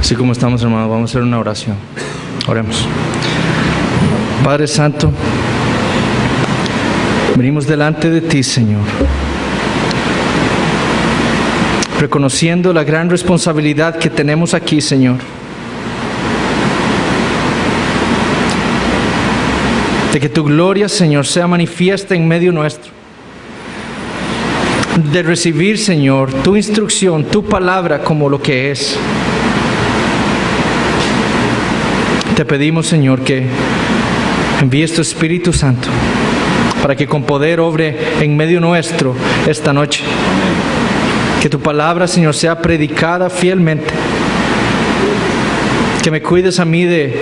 Así como estamos, hermanos, vamos a hacer una oración. Oremos. Padre Santo, venimos delante de ti, Señor, reconociendo la gran responsabilidad que tenemos aquí, Señor, de que tu gloria, Señor, sea manifiesta en medio nuestro, de recibir, Señor, tu instrucción, tu palabra como lo que es. Te pedimos, Señor, que envíes tu Espíritu Santo para que con poder obre en medio nuestro esta noche. Que tu palabra, Señor, sea predicada fielmente. Que me cuides a mí de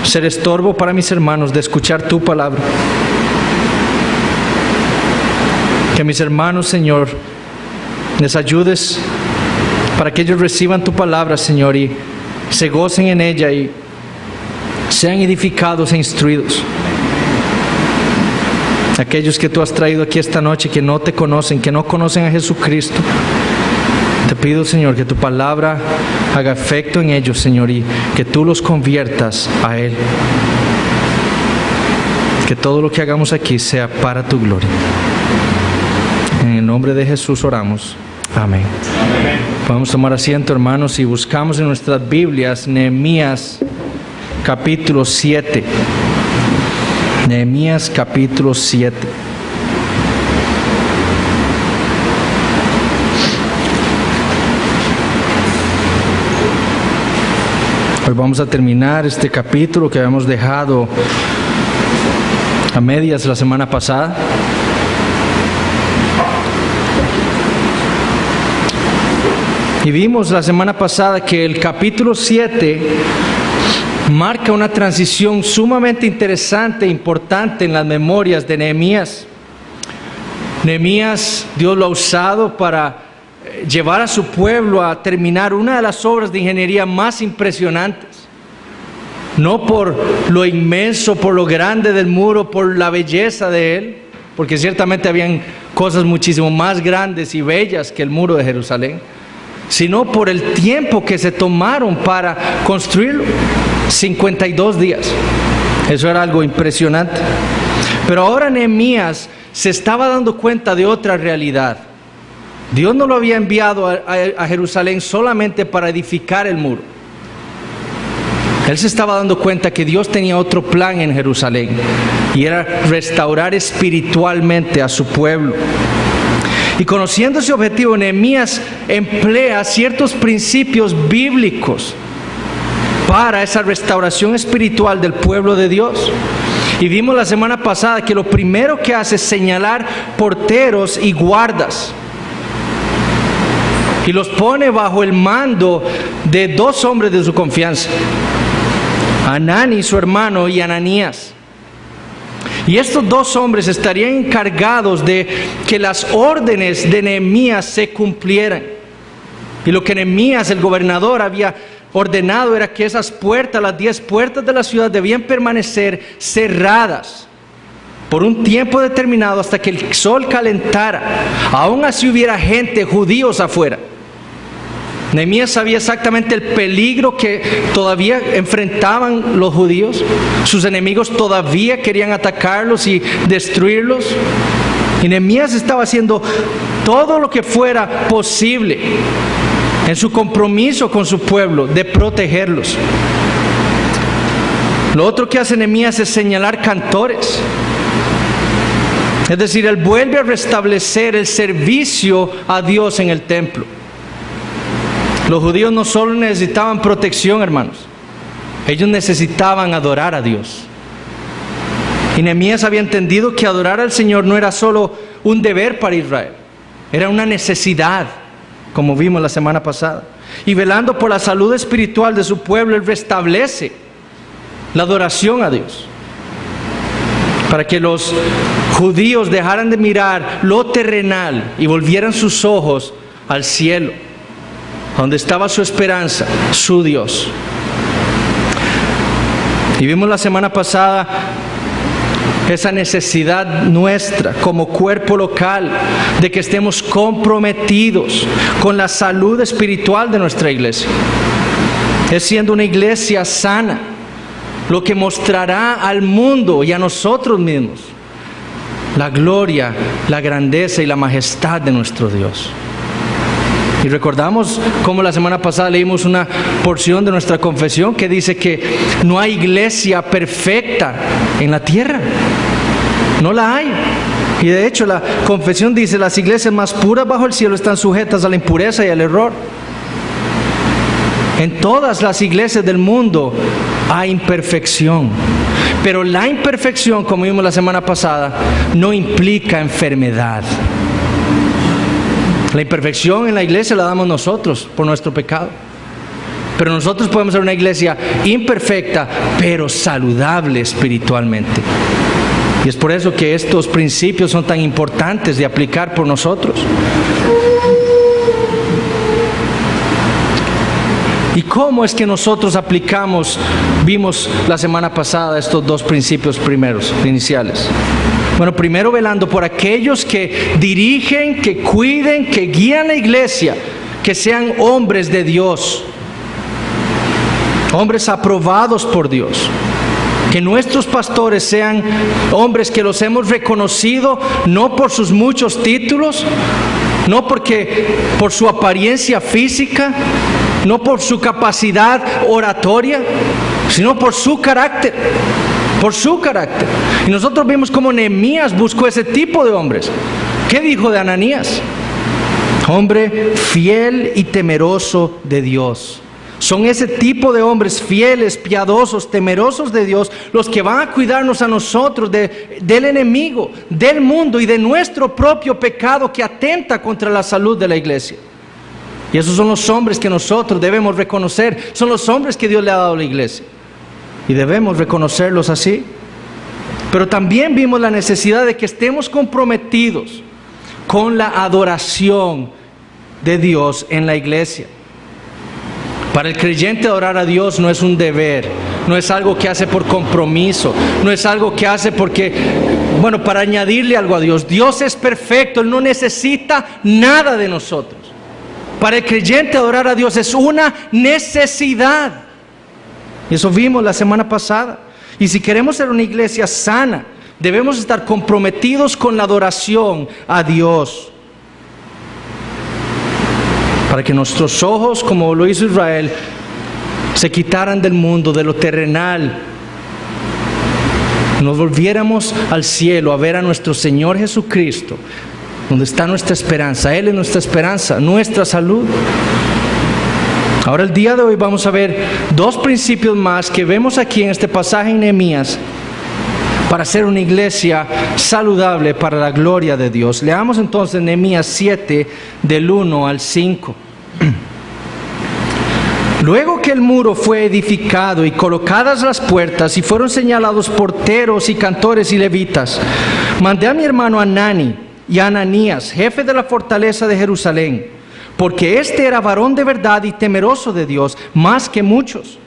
ser estorbo para mis hermanos, de escuchar tu palabra. Que mis hermanos, Señor, les ayudes para que ellos reciban tu palabra, Señor, y se gocen en ella y sean edificados e instruidos. Aquellos que tú has traído aquí esta noche que no te conocen, que no conocen a Jesucristo, te pido, Señor, que tu palabra haga efecto en ellos, Señor, y que tú los conviertas a Él. Que todo lo que hagamos aquí sea para tu gloria. En el nombre de Jesús oramos. Amén. Amén. Vamos a tomar asiento, hermanos, y buscamos en nuestras Biblias Nehemías capítulo 7. Nehemías capítulo 7. Hoy vamos a terminar este capítulo que habíamos dejado a medias la semana pasada. Y vimos la semana pasada que el capítulo 7 marca una transición sumamente interesante e importante en las memorias de Nehemías. Nehemías, Dios lo ha usado para llevar a su pueblo a terminar una de las obras de ingeniería más impresionantes. No por lo inmenso, por lo grande del muro, por la belleza de él, porque ciertamente habían cosas muchísimo más grandes y bellas que el muro de Jerusalén, sino por el tiempo que se tomaron para construirlo. 52 días. Eso era algo impresionante. Pero ahora Nehemías se estaba dando cuenta de otra realidad. Dios no lo había enviado a Jerusalén solamente para edificar el muro. Él se estaba dando cuenta que Dios tenía otro plan en Jerusalén, y era restaurar espiritualmente a su pueblo. Y conociendo ese objetivo, Nehemías emplea ciertos principios bíblicos para esa restauración espiritual del pueblo de Dios. Y vimos la semana pasada que lo primero que hace es señalar porteros y guardas, y los pone bajo el mando de dos hombres de su confianza, Hanani, su hermano, y Ananías. Y estos dos hombres estarían encargados de que las órdenes de Nehemías se cumplieran. Y lo que Nehemías, el gobernador, había ordenado era que esas puertas, las 10 puertas de la ciudad, debían permanecer cerradas por un tiempo determinado hasta que el sol calentara, aún así hubiera gente, judíos afuera. Nehemías sabía exactamente el peligro que todavía enfrentaban los judíos. Sus enemigos todavía querían atacarlos y destruirlos. Y Nehemías estaba haciendo todo lo que fuera posible en su compromiso con su pueblo de protegerlos. Lo otro que hace Nehemías es señalar cantores. Es decir, él vuelve a restablecer el servicio a Dios en el templo. Los judíos no solo necesitaban protección, hermanos, ellos necesitaban adorar a Dios. Y Nehemías había entendido que adorar al Señor no era solo un deber para Israel, era una necesidad, como vimos la semana pasada. Y velando por la salud espiritual de su pueblo, él restablece la adoración a Dios, para que los judíos dejaran de mirar lo terrenal y volvieran sus ojos al cielo, donde estaba su esperanza, su Dios. Y vimos la semana pasada esa necesidad nuestra como cuerpo local de que estemos comprometidos con la salud espiritual de nuestra iglesia. es siendo una iglesia sana, lo que mostrará al mundo y a nosotros mismos la gloria, la grandeza y la majestad de nuestro Dios. Y recordamos cómo la semana pasada leímos una porción de nuestra confesión que dice que no hay iglesia perfecta en la tierra. No la hay. Y de hecho la confesión dice: las iglesias más puras bajo el cielo están sujetas a la impureza y al error. En todas las iglesias del mundo hay imperfección. Pero la imperfección, como vimos la semana pasada, no implica enfermedad. La imperfección en la iglesia la damos nosotros por nuestro pecado. Pero nosotros podemos ser una iglesia imperfecta, pero saludable espiritualmente. Y es por eso que estos principios son tan importantes de aplicar por nosotros. ¿Y cómo es que nosotros aplicamos? Vimos la semana pasada estos dos principios primeros, iniciales. Bueno, primero velando por aquellos que dirigen, que cuiden, que guían la iglesia, que sean hombres de Dios, hombres aprobados por Dios. Que nuestros pastores sean hombres que los hemos reconocido no por sus muchos títulos, no por su apariencia física, no por su capacidad oratoria, sino por su carácter. Por su carácter. Y nosotros vimos cómo Nehemías buscó ese tipo de hombres. ¿Qué dijo de Ananías? Hombre fiel y temeroso de Dios. Son ese tipo de hombres fieles, piadosos, temerosos de Dios, los que van a cuidarnos a nosotros del enemigo, del mundo y de nuestro propio pecado que atenta contra la salud de la iglesia. Y esos son los hombres que nosotros debemos reconocer. Son los hombres que Dios le ha dado a la iglesia. Y debemos reconocerlos así. Pero también vimos la necesidad de que estemos comprometidos con la adoración de Dios en la iglesia. Para el creyente adorar a Dios no es un deber, no es algo que hace por compromiso, no es algo que hace para añadirle algo a Dios. Dios es perfecto, Él no necesita nada de nosotros. Para el creyente adorar a Dios es una necesidad. Y eso vimos la semana pasada. Y si queremos ser una iglesia sana, debemos estar comprometidos con la adoración a Dios. Para que nuestros ojos, como lo hizo Israel, se quitaran del mundo, de lo terrenal. Nos volviéramos al cielo a ver a nuestro Señor Jesucristo, donde está nuestra esperanza. Él es nuestra esperanza, nuestra salud. Ahora el día de hoy vamos a ver dos principios más que vemos aquí en este pasaje en Nehemías para ser una iglesia saludable para la gloria de Dios. Leamos entonces Nehemías 7 del 1 al 5. Luego que el muro fue edificado y colocadas las puertas y fueron señalados porteros y cantores y levitas, mandé a mi hermano Hanani y a Ananías, jefe de la fortaleza de Jerusalén, porque este era varón de verdad y temeroso de Dios, más que muchos.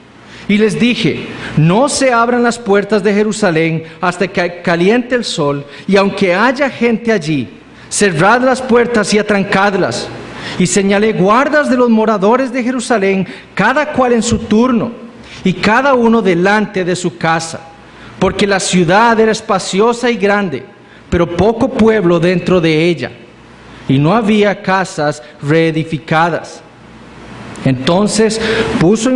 Y les dije: no se abran las puertas de Jerusalén hasta que caliente el sol, y aunque haya gente allí, cerrad las puertas y atrancadlas. Y señalé guardas de los moradores de Jerusalén, cada cual en su turno, y cada uno delante de su casa, porque la ciudad era espaciosa y grande, pero poco pueblo dentro de ella, y no había casas reedificadas. Entonces puso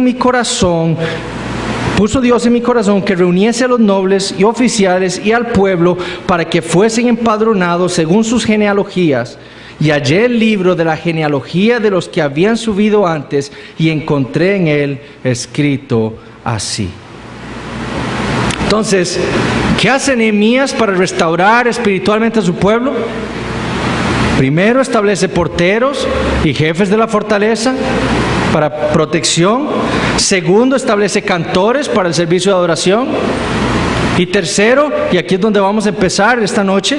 Dios en mi corazón que reuniese a los nobles y oficiales y al pueblo para que fuesen empadronados según sus genealogías. Y hallé el libro de la genealogía de los que habían subido antes, y encontré en él escrito así. Entonces, ¿qué hace Nehemías para restaurar espiritualmente a su pueblo? Primero, establece porteros y jefes de la fortaleza para protección. Segundo, establece cantores para el servicio de adoración. Y tercero, y aquí es donde vamos a empezar esta noche,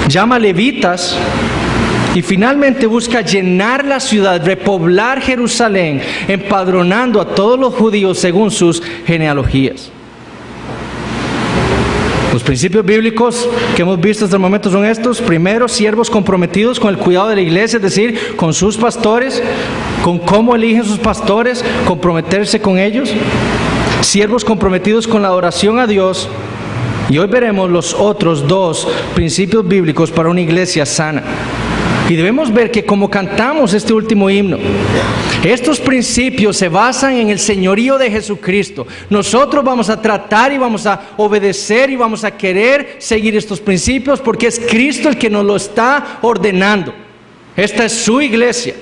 llama levitas. Y finalmente busca llenar la ciudad, repoblar Jerusalén, empadronando a todos los judíos según sus genealogías. Los principios bíblicos que hemos visto hasta el momento son estos. Primero, siervos comprometidos con el cuidado de la iglesia, es decir, con sus pastores, con cómo eligen sus pastores, comprometerse con ellos. Siervos comprometidos con la adoración a Dios. Y hoy veremos los otros dos principios bíblicos para una iglesia sana. Y debemos ver que como cantamos este último himno, estos principios se basan en el señorío de Jesucristo. Nosotros vamos a tratar y vamos a obedecer y vamos a querer seguir estos principios porque es Cristo el que nos lo está ordenando. Esta es su iglesia.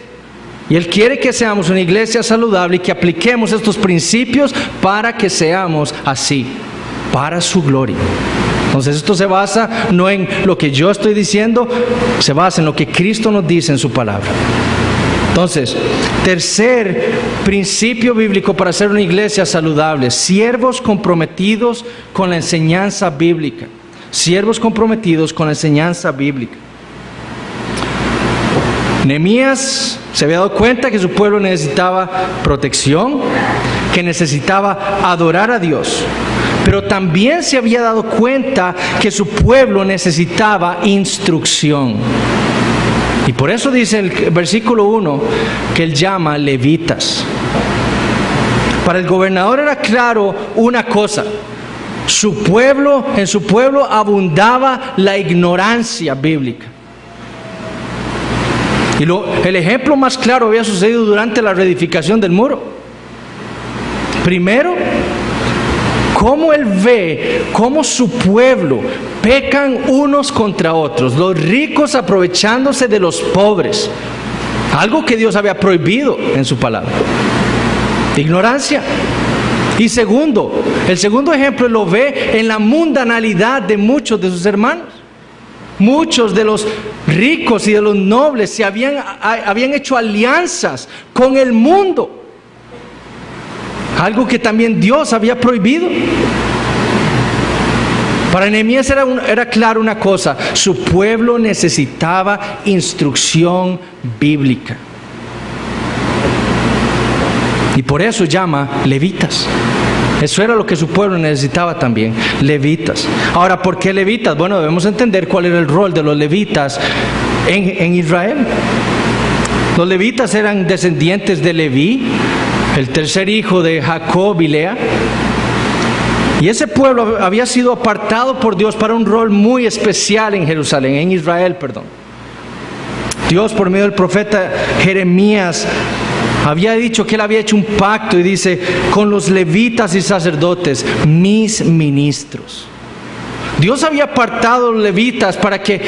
Y Él quiere que seamos una iglesia saludable y que apliquemos estos principios para que seamos así, para su gloria. Entonces esto se basa no en lo que yo estoy diciendo, se basa en lo que Cristo nos dice en su palabra. Entonces, tercer principio bíblico para ser una iglesia saludable: siervos comprometidos con la enseñanza bíblica. Siervos comprometidos con la enseñanza bíblica. Nehemías se había dado cuenta que su pueblo necesitaba protección, que necesitaba adorar a Dios. Pero también se había dado cuenta que su pueblo necesitaba instrucción. Y por eso dice el versículo 1 que él llama levitas. Para el gobernador era claro una cosa: en su pueblo abundaba la ignorancia bíblica. Y el ejemplo más claro había sucedido durante la reedificación del muro. Primero, cómo él ve cómo su pueblo pecan unos contra otros, los ricos aprovechándose de los pobres, algo que Dios había prohibido en su palabra. Ignorancia. Y segundo, el segundo ejemplo lo ve en la mundanalidad de muchos de sus hermanos. Muchos de los ricos y de los nobles se habían hecho alianzas con el mundo, algo que también Dios había prohibido. Para Nehemías era claro una cosa: su pueblo necesitaba instrucción bíblica. Y por eso llama levitas. Eso era lo que su pueblo necesitaba también, levitas. Ahora, ¿por qué levitas? Bueno, debemos entender cuál era el rol de los levitas en Israel. Los levitas eran descendientes de Leví, el tercer hijo de Jacob y Lea. Y ese pueblo había sido apartado por Dios para un rol muy especial en Jerusalén, en Israel, perdón. Dios, por medio del profeta Jeremías, había dicho que él había hecho un pacto y dice: con los levitas y sacerdotes, mis ministros. Dios había apartado a los levitas para que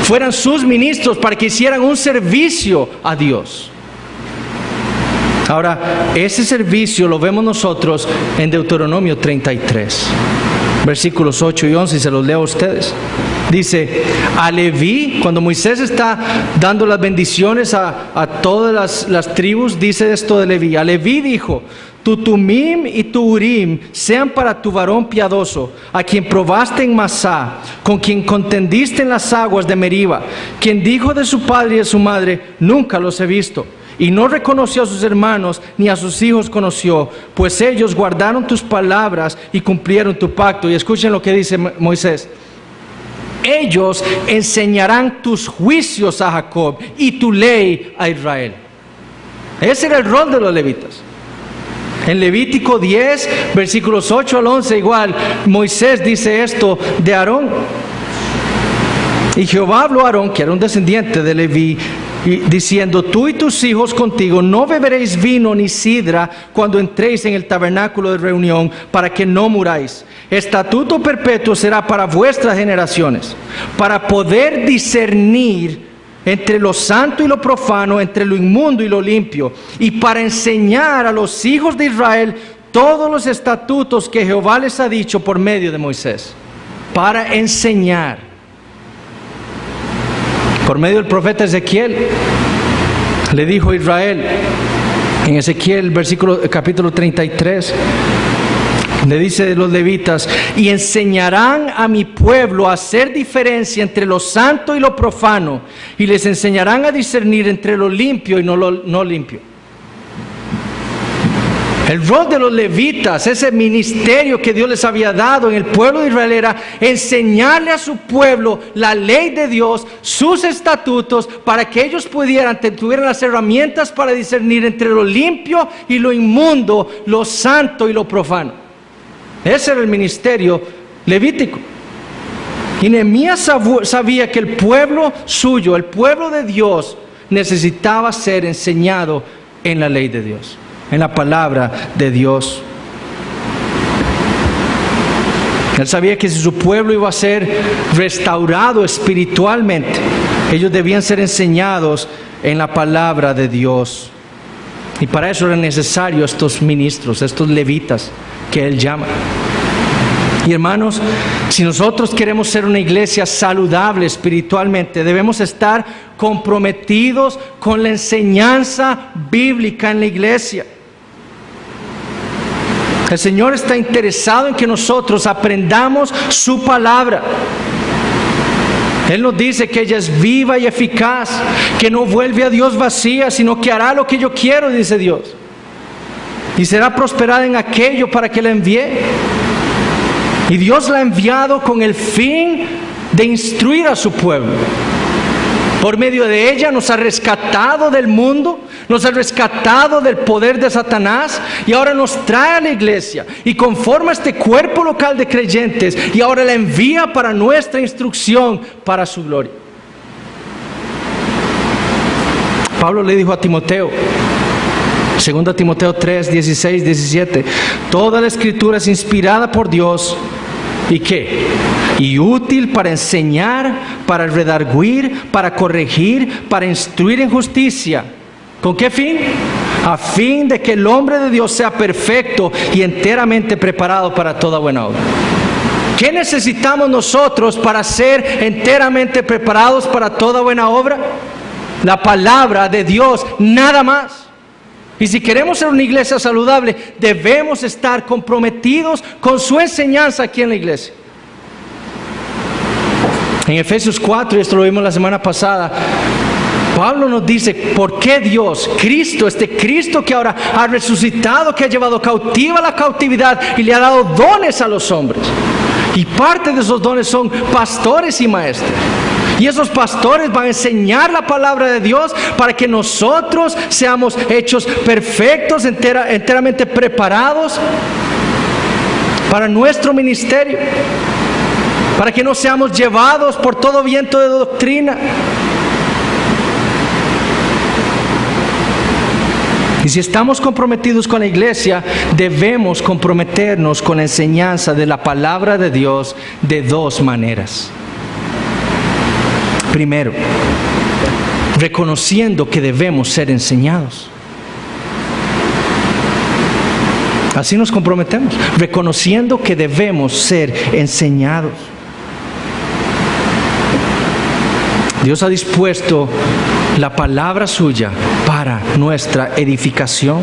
fueran sus ministros, para que hicieran un servicio a Dios. Ahora, ese servicio lo vemos nosotros en Deuteronomio 33, versículos 8 y 11, y se los leo a ustedes. Dice: a Leví, cuando Moisés está dando las bendiciones a todas las tribus, dice esto de Leví. A Leví dijo: tu Tumim y tu Urim sean para tu varón piadoso, a quien probaste en Masá, con quien contendiste en las aguas de Meriba, quien dijo de su padre y de su madre: nunca los he visto. Y no reconoció a sus hermanos, ni a sus hijos conoció, pues ellos guardaron tus palabras y cumplieron tu pacto. Y escuchen lo que dice Moisés: ellos enseñarán tus juicios a Jacob y tu ley a Israel. Ese era el rol de los levitas. En Levítico 10, versículos 8 al 11, igual, Moisés dice esto de Aarón. Y Jehová habló a Aarón, que era un descendiente de Leví, diciendo: tú y tus hijos contigo no beberéis vino ni sidra cuando entréis en el tabernáculo de reunión, para que no muráis. Estatuto perpetuo será para vuestras generaciones, para poder discernir entre lo santo y lo profano, entre lo inmundo y lo limpio, y para enseñar a los hijos de Israel todos los estatutos que Jehová les ha dicho por medio de Moisés. Para enseñar. Por medio del profeta Ezequiel, le dijo a Israel, en Ezequiel, capítulo 33, le dice de los levitas: y enseñarán a mi pueblo a hacer diferencia entre lo santo y lo profano, y les enseñarán a discernir entre lo limpio y no limpio. El rol de los levitas, ese ministerio que Dios les había dado en el pueblo de Israel, era enseñarle a su pueblo la ley de Dios, sus estatutos, para que ellos tuvieran las herramientas para discernir entre lo limpio y lo inmundo, lo santo y lo profano. Ese era el ministerio levítico. Y Nehemías sabía que el pueblo suyo, el pueblo de Dios, necesitaba ser enseñado en la ley de Dios, en la palabra de Dios. Él sabía que si su pueblo iba a ser restaurado espiritualmente, ellos debían ser enseñados en la palabra de Dios. Y para eso eran necesarios estos ministros, estos levitas que él llama. Y hermanos, si nosotros queremos ser una iglesia saludable espiritualmente, debemos estar comprometidos con la enseñanza bíblica en la iglesia. El Señor está interesado en que nosotros aprendamos su palabra. Él nos dice que ella es viva y eficaz, que no vuelve a Dios vacía, sino que hará lo que yo quiero, dice Dios. Y será prosperada en aquello para que la envíe. Y Dios la ha enviado con el fin de instruir a su pueblo. Por medio de ella nos ha rescatado del mundo, nos ha rescatado del poder de Satanás, y ahora nos trae a la iglesia y conforma este cuerpo local de creyentes, y ahora la envía para nuestra instrucción, para su gloria. Pablo le dijo a Timoteo, 2 Timoteo 3, 16, 17, toda la escritura es inspirada por Dios. ¿Y qué? Y útil para enseñar, para redarguir, para corregir, para instruir en justicia. ¿Con qué fin? A fin de que el hombre de Dios sea perfecto y enteramente preparado para toda buena obra. ¿Qué necesitamos nosotros para ser enteramente preparados para toda buena obra? La palabra de Dios, nada más. Y si queremos ser una iglesia saludable, debemos estar comprometidos con su enseñanza aquí en la iglesia. En Efesios 4, y esto lo vimos la semana pasada, Pablo nos dice por qué Dios, Cristo, este Cristo que ahora ha resucitado, que ha llevado cautiva la cautividad y le ha dado dones a los hombres. Y parte de esos dones son pastores y maestros. Y esos pastores van a enseñar la palabra de Dios para que nosotros seamos hechos perfectos, enteramente preparados para nuestro ministerio, para que no seamos llevados por todo viento de doctrina. Y si estamos comprometidos con la iglesia, debemos comprometernos con la enseñanza de la palabra de Dios de dos maneras. Primero, reconociendo que debemos ser enseñados. Así nos comprometemos, reconociendo que debemos ser enseñados. Dios ha dispuesto la palabra suya para nuestra edificación.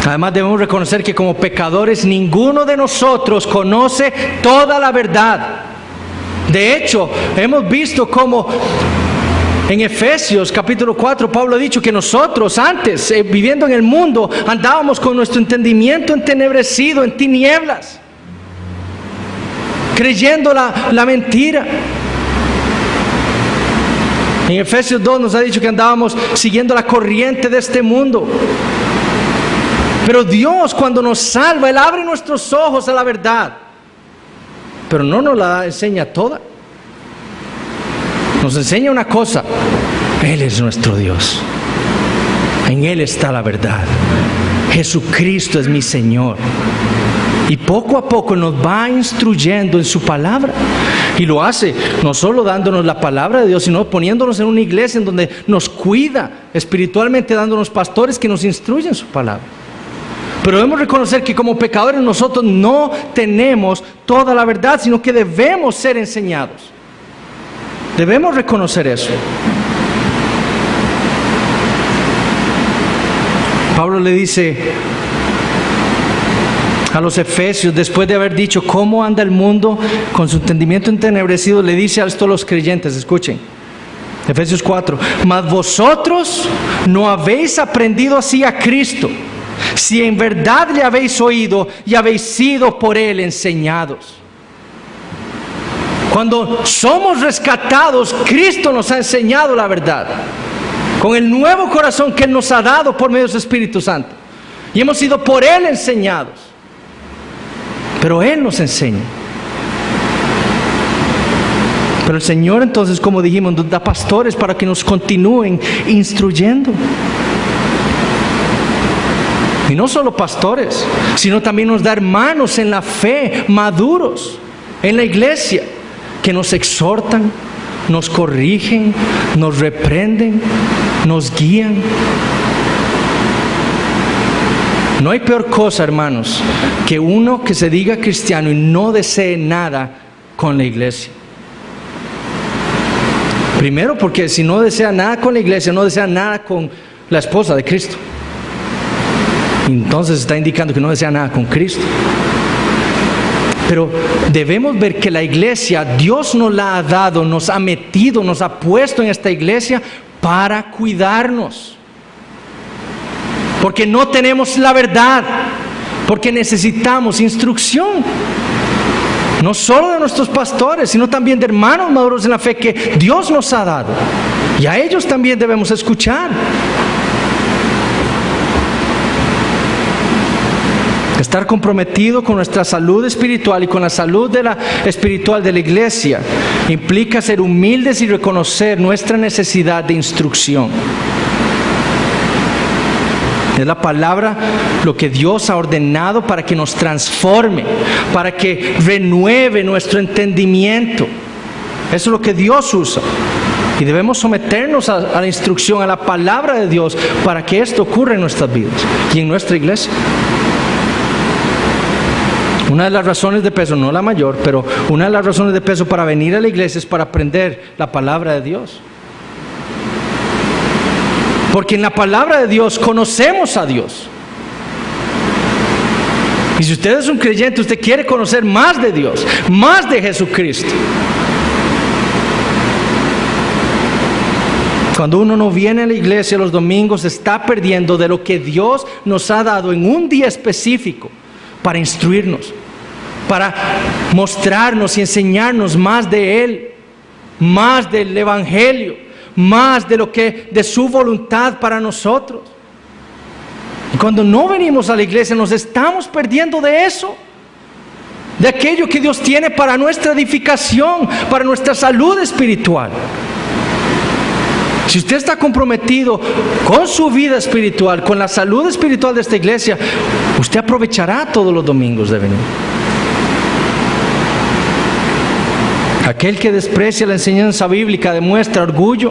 Además debemos reconocer que como pecadores ninguno de nosotros conoce toda la verdad. De hecho, hemos visto cómo en Efesios capítulo 4 Pablo ha dicho que nosotros antes, viviendo en el mundo, andábamos con nuestro entendimiento entenebrecido, en tinieblas, creyendo la mentira. En Efesios 2 nos ha dicho que andábamos siguiendo la corriente de este mundo. Pero Dios, cuando nos salva, Él abre nuestros ojos a la verdad, pero no nos la enseña toda. Nos enseña una cosa: Él es nuestro Dios, en Él está la verdad. Jesucristo es mi Señor. Y poco a poco nos va instruyendo en su palabra. Y lo hace no solo dándonos la palabra de Dios, sino poniéndonos en una iglesia en donde nos cuida espiritualmente, dándonos pastores que nos instruyen su palabra. Pero debemos reconocer que como pecadores nosotros no tenemos toda la verdad, sino que debemos ser enseñados. Debemos reconocer eso. Pablo le dice a los efesios, después de haber dicho cómo anda el mundo con su entendimiento entenebrecido, le dice a esto a los creyentes, escuchen, Efesios 4, mas vosotros no habéis aprendido así a Cristo, si en verdad le habéis oído y habéis sido por Él enseñados. Cuando somos rescatados, Cristo nos ha enseñado la verdad, con el nuevo corazón que Él nos ha dado por medio de su Espíritu Santo. Y hemos sido por Él enseñados. Pero Él nos enseña. Pero el Señor entonces, como dijimos, nos da pastores para que nos continúen instruyendo. Y no solo pastores, sino también nos da hermanos en la fe, maduros en la iglesia, que nos exhortan, nos corrigen, nos reprenden, nos guían. No hay peor cosa, hermanos, que uno que se diga cristiano y no desee nada con la iglesia. Primero, porque si no desea nada con la iglesia, no desea nada con la esposa de Cristo. Entonces está indicando que no desea nada con Cristo. Pero debemos ver que la iglesia, Dios nos la ha dado, nos ha metido, nos ha puesto en esta iglesia para cuidarnos. Porque no tenemos la verdad, porque necesitamos instrucción. No solo de nuestros pastores, sino también de hermanos maduros en la fe que Dios nos ha dado. Y a ellos también debemos escuchar. Estar comprometido con nuestra salud espiritual y con la salud espiritual de la iglesia implica ser humildes y reconocer nuestra necesidad de instrucción. Es la palabra lo que Dios ha ordenado para que nos transforme, para que renueve nuestro entendimiento. Eso es lo que Dios usa. Y debemos someternos a la instrucción, a la palabra de Dios, para que esto ocurra en nuestras vidas y en nuestra iglesia. Una de las razones de peso, no la mayor, pero una de las razones de peso para venir a la iglesia es para aprender la palabra de Dios. Porque en la palabra de Dios conocemos a Dios. Y si usted es un creyente, usted quiere conocer más de Dios, más de Jesucristo. Cuando uno no viene a la iglesia los domingos, se está perdiendo de lo que Dios nos ha dado en un día específico para instruirnos, para mostrarnos y enseñarnos más de Él, más del Evangelio, más de su voluntad para nosotros. Y cuando no venimos a la iglesia, nos estamos perdiendo de eso, de aquello que Dios tiene para nuestra edificación, para nuestra salud espiritual. Si usted está comprometido con su vida espiritual, con la salud espiritual de esta iglesia, usted aprovechará todos los domingos de venir. Aquel que desprecia la enseñanza bíblica demuestra orgullo,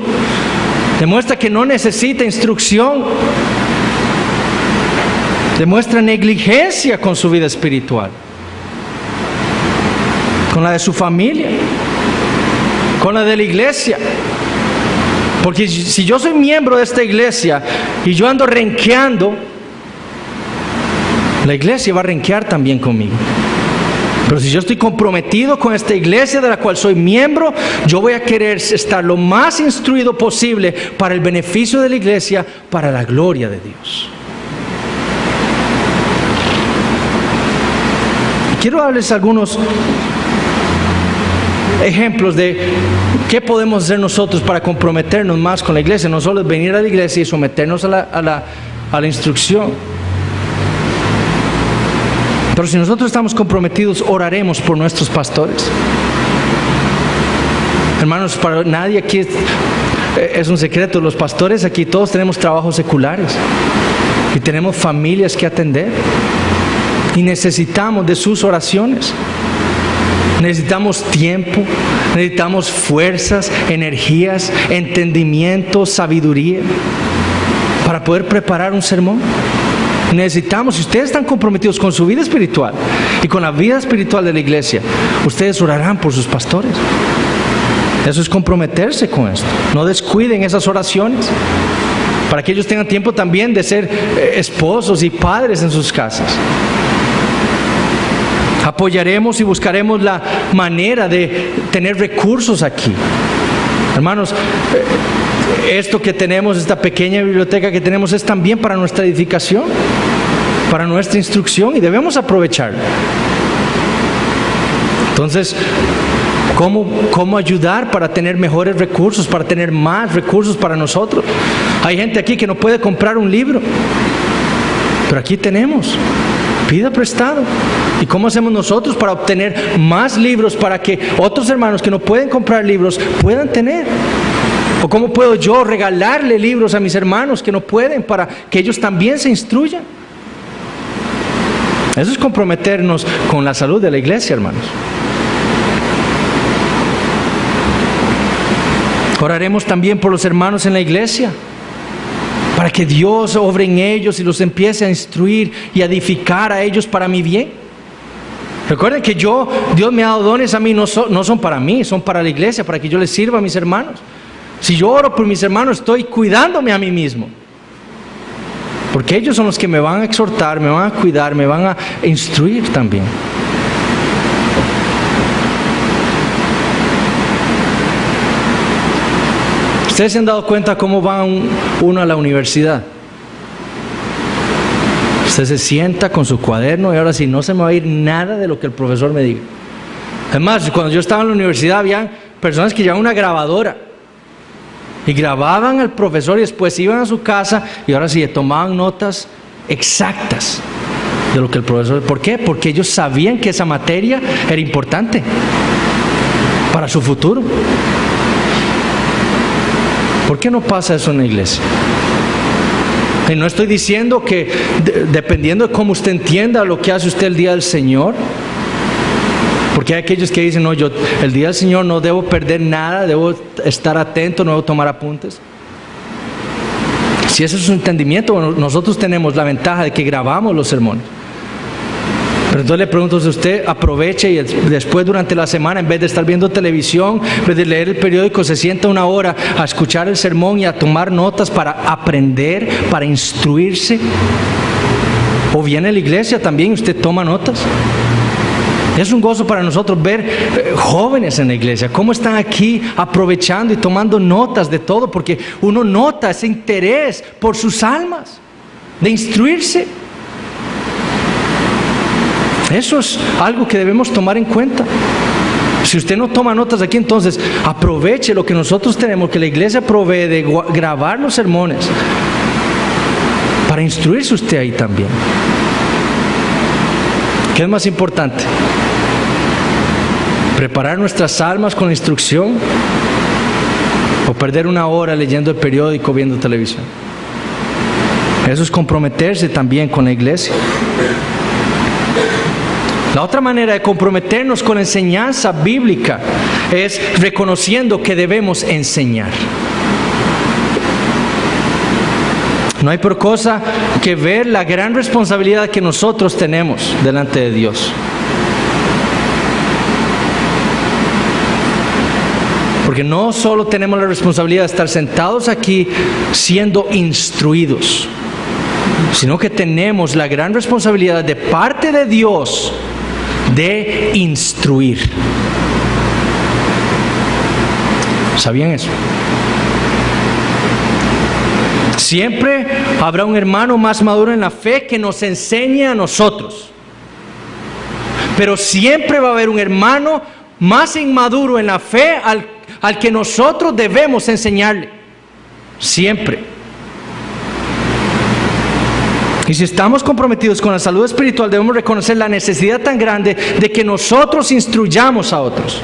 demuestra que no necesita instrucción, demuestra negligencia con su vida espiritual, con la de su familia, con la de la iglesia. Porque si yo soy miembro de esta iglesia y yo ando renqueando, la iglesia va a renquear también conmigo. Pero si yo estoy comprometido con esta iglesia de la cual soy miembro, yo voy a querer estar lo más instruido posible para el beneficio de la iglesia, para la gloria de Dios. Quiero darles algunos ejemplos de qué podemos hacer nosotros para comprometernos más con la iglesia. No solo es venir a la iglesia y someternos a la instrucción. Pero si nosotros estamos comprometidos, oraremos por nuestros pastores. Hermanos, para nadie aquí es un secreto. Los pastores aquí todos tenemos trabajos seculares y tenemos familias que atender. Y necesitamos de sus oraciones. Necesitamos tiempo, necesitamos fuerzas, energías, entendimiento, sabiduría para poder preparar un sermón. Necesitamos, si ustedes están comprometidos con su vida espiritual y con la vida espiritual de la iglesia, ustedes orarán por sus pastores. Eso es comprometerse con esto. No descuiden esas oraciones para que ellos tengan tiempo también de ser esposos y padres en sus casas. Apoyaremos y buscaremos la manera de tener recursos aquí. Hermanos, esto que tenemos, esta pequeña biblioteca que tenemos, es también para nuestra edificación. para nuestra instrucción y debemos aprovecharlo. Entonces, ¿cómo ayudar para tener mejores recursos, para tener más recursos para nosotros? Hay gente aquí que no puede comprar un libro, pero aquí tenemos. Pida prestado. ¿Y cómo hacemos nosotros para obtener más libros para que otros hermanos que no pueden comprar libros puedan tener? ¿O cómo puedo yo regalarle libros a mis hermanos que no pueden para que ellos también se instruyan? Eso es comprometernos con la salud de la iglesia, hermanos. Oraremos también por los hermanos en la iglesia, para que Dios obre en ellos y los empiece a instruir y a edificar a ellos para mi bien. Recuerden que Dios me ha dado dones a mí, no son para mí, son para la iglesia, para que yo les sirva a mis hermanos. Si yo oro por mis hermanos, estoy cuidándome a mí mismo, porque ellos son los que me van a exhortar, me van a cuidar, me van a instruir también. ¿Ustedes se han dado cuenta cómo va uno a la universidad? Usted se sienta con su cuaderno y ahora sí, no se me va a ir nada de lo que el profesor me diga. Además, cuando yo estaba en la universidad, había personas que llevaban una grabadora y grababan al profesor y después iban a su casa y ahora sí, tomaban notas exactas de lo que el profesor... ¿Por qué? Porque ellos sabían que esa materia era importante para su futuro. ¿Por qué no pasa eso en la iglesia? Y no estoy diciendo que dependiendo de cómo usted entienda lo que hace usted el día del Señor, porque hay aquellos que dicen, no, yo el día del Señor no debo perder nada, debo estar atento, no debo tomar apuntes. Si ese es su entendimiento, bueno, nosotros tenemos la ventaja de que grabamos los sermones. Pero entonces le pregunto a usted, aproveche y después durante la semana, en vez de estar viendo televisión, en vez de leer el periódico, se sienta una hora a escuchar el sermón y a tomar notas para aprender, para instruirse. O viene a la iglesia también y usted toma notas. Es un gozo para nosotros ver jóvenes en la iglesia, cómo están aquí aprovechando y tomando notas de todo, porque uno nota ese interés por sus almas, de instruirse. Eso es algo que debemos tomar en cuenta. Si usted no toma notas aquí, entonces aproveche lo que nosotros tenemos, que la iglesia provee de grabar los sermones, para instruirse usted ahí también. ¿Qué es más importante? ¿Preparar nuestras almas con la instrucción o perder una hora leyendo el periódico, viendo televisión? Eso es comprometerse también con la iglesia. La otra manera de comprometernos con la enseñanza bíblica es reconociendo que debemos enseñar. No hay por cosa que ver la gran responsabilidad que nosotros tenemos delante de Dios. Porque no solo tenemos la responsabilidad de estar sentados aquí siendo instruidos, sino que tenemos la gran responsabilidad de parte de Dios de instruir. ¿Sabían eso? Siempre habrá un hermano más maduro en la fe que nos enseñe a nosotros. Pero siempre va a haber un hermano más inmaduro en la fe al que nosotros debemos enseñarle. Siempre. Y si estamos comprometidos con la salud espiritual, debemos reconocer la necesidad tan grande de que nosotros instruyamos a otros.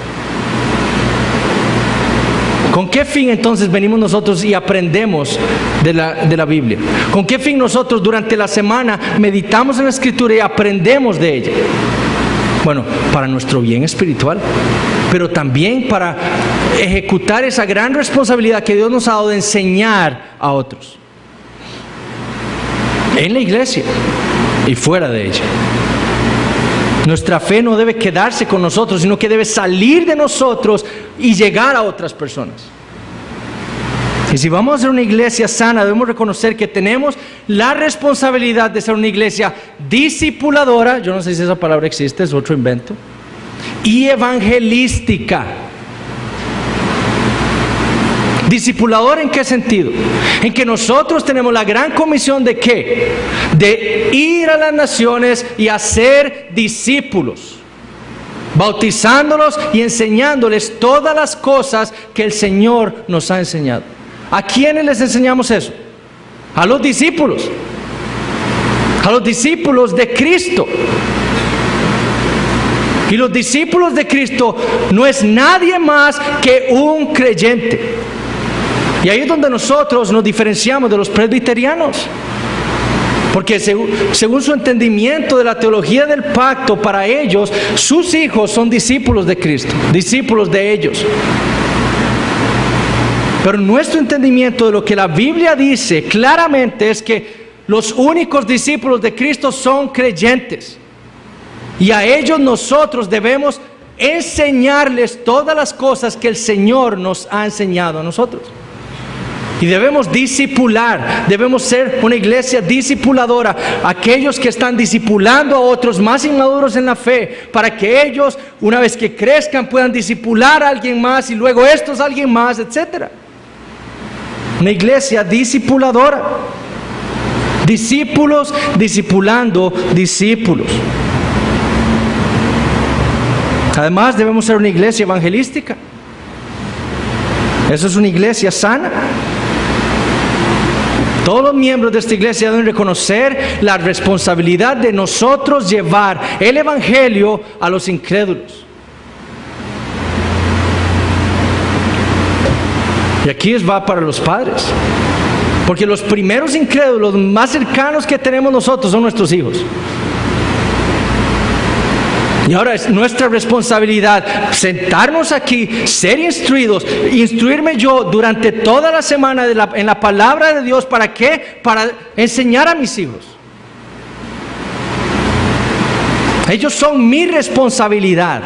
¿Con qué fin entonces venimos nosotros y aprendemos de la Biblia? ¿Con qué fin nosotros durante la semana meditamos en la Escritura y aprendemos de ella? Bueno, para nuestro bien espiritual, pero también para ejecutar esa gran responsabilidad que Dios nos ha dado de enseñar a otros. En la iglesia y fuera de ella. Nuestra fe no debe quedarse con nosotros, sino que debe salir de nosotros y llegar a otras personas. Y si vamos a ser una iglesia sana, debemos reconocer que tenemos la responsabilidad de ser una iglesia discipuladora, yo no sé si esa palabra existe, es otro invento, y evangelística. ¿Discipulador en qué sentido? En que nosotros tenemos la gran comisión ¿de qué? De ir a las naciones y hacer discípulos, bautizándolos y enseñándoles todas las cosas que el Señor nos ha enseñado. ¿A quiénes les enseñamos eso? A los discípulos de Cristo. Y los discípulos de Cristo no es nadie más que un creyente. Y ahí es donde nosotros nos diferenciamos de los presbiterianos. Porque según su entendimiento de la teología del pacto, para ellos, sus hijos son discípulos de Cristo, discípulos de ellos. Pero nuestro entendimiento de lo que la Biblia dice claramente es que los únicos discípulos de Cristo son creyentes. Y a ellos nosotros debemos enseñarles todas las cosas que el Señor nos ha enseñado a nosotros. Y debemos discipular, debemos ser una iglesia discipuladora, aquellos que están discipulando a otros más inmaduros en la fe, para que ellos, una vez que crezcan, puedan discipular a alguien más y luego estos a alguien más, etc. Una iglesia discipuladora, discípulos discipulando discípulos. Además debemos ser una iglesia evangelística. Eso es una iglesia sana. Todos los miembros de esta iglesia deben reconocer la responsabilidad de nosotros llevar el evangelio a los incrédulos. Y aquí va para los padres, porque los primeros incrédulos más cercanos que tenemos nosotros son nuestros hijos. Y ahora es nuestra responsabilidad sentarnos aquí, ser instruidos, instruirme yo durante toda la semana en la palabra de Dios. ¿Para qué? Para enseñar a mis hijos. Ellos son mi responsabilidad.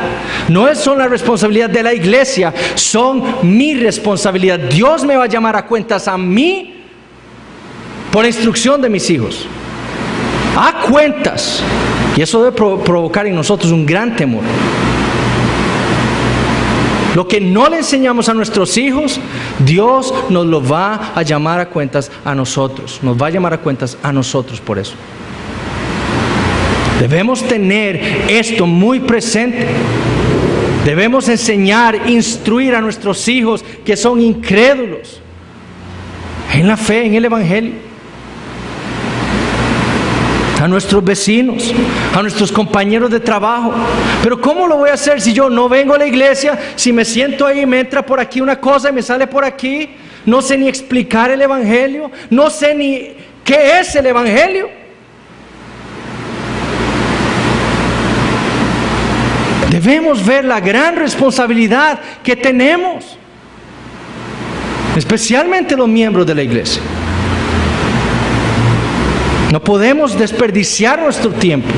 No son la responsabilidad de la iglesia, son mi responsabilidad. Dios me va a llamar a cuentas a mí por instrucción de mis hijos. A cuentas. Y eso debe provocar en nosotros un gran temor. Lo que no le enseñamos a nuestros hijos, Dios nos lo va a llamar a cuentas a nosotros. Nos va a llamar a cuentas a nosotros por eso. Debemos tener esto muy presente. Debemos enseñar, instruir a nuestros hijos que son incrédulos en la fe, en el evangelio. A nuestros vecinos, a nuestros compañeros de trabajo. Pero ¿cómo lo voy a hacer si yo no vengo a la iglesia? Si me siento ahí, me entra por aquí una cosa y me sale por aquí. No sé ni explicar el evangelio. No sé ni qué es el evangelio. Debemos ver la gran responsabilidad que tenemos, especialmente los miembros de la iglesia. No podemos desperdiciar nuestro tiempo.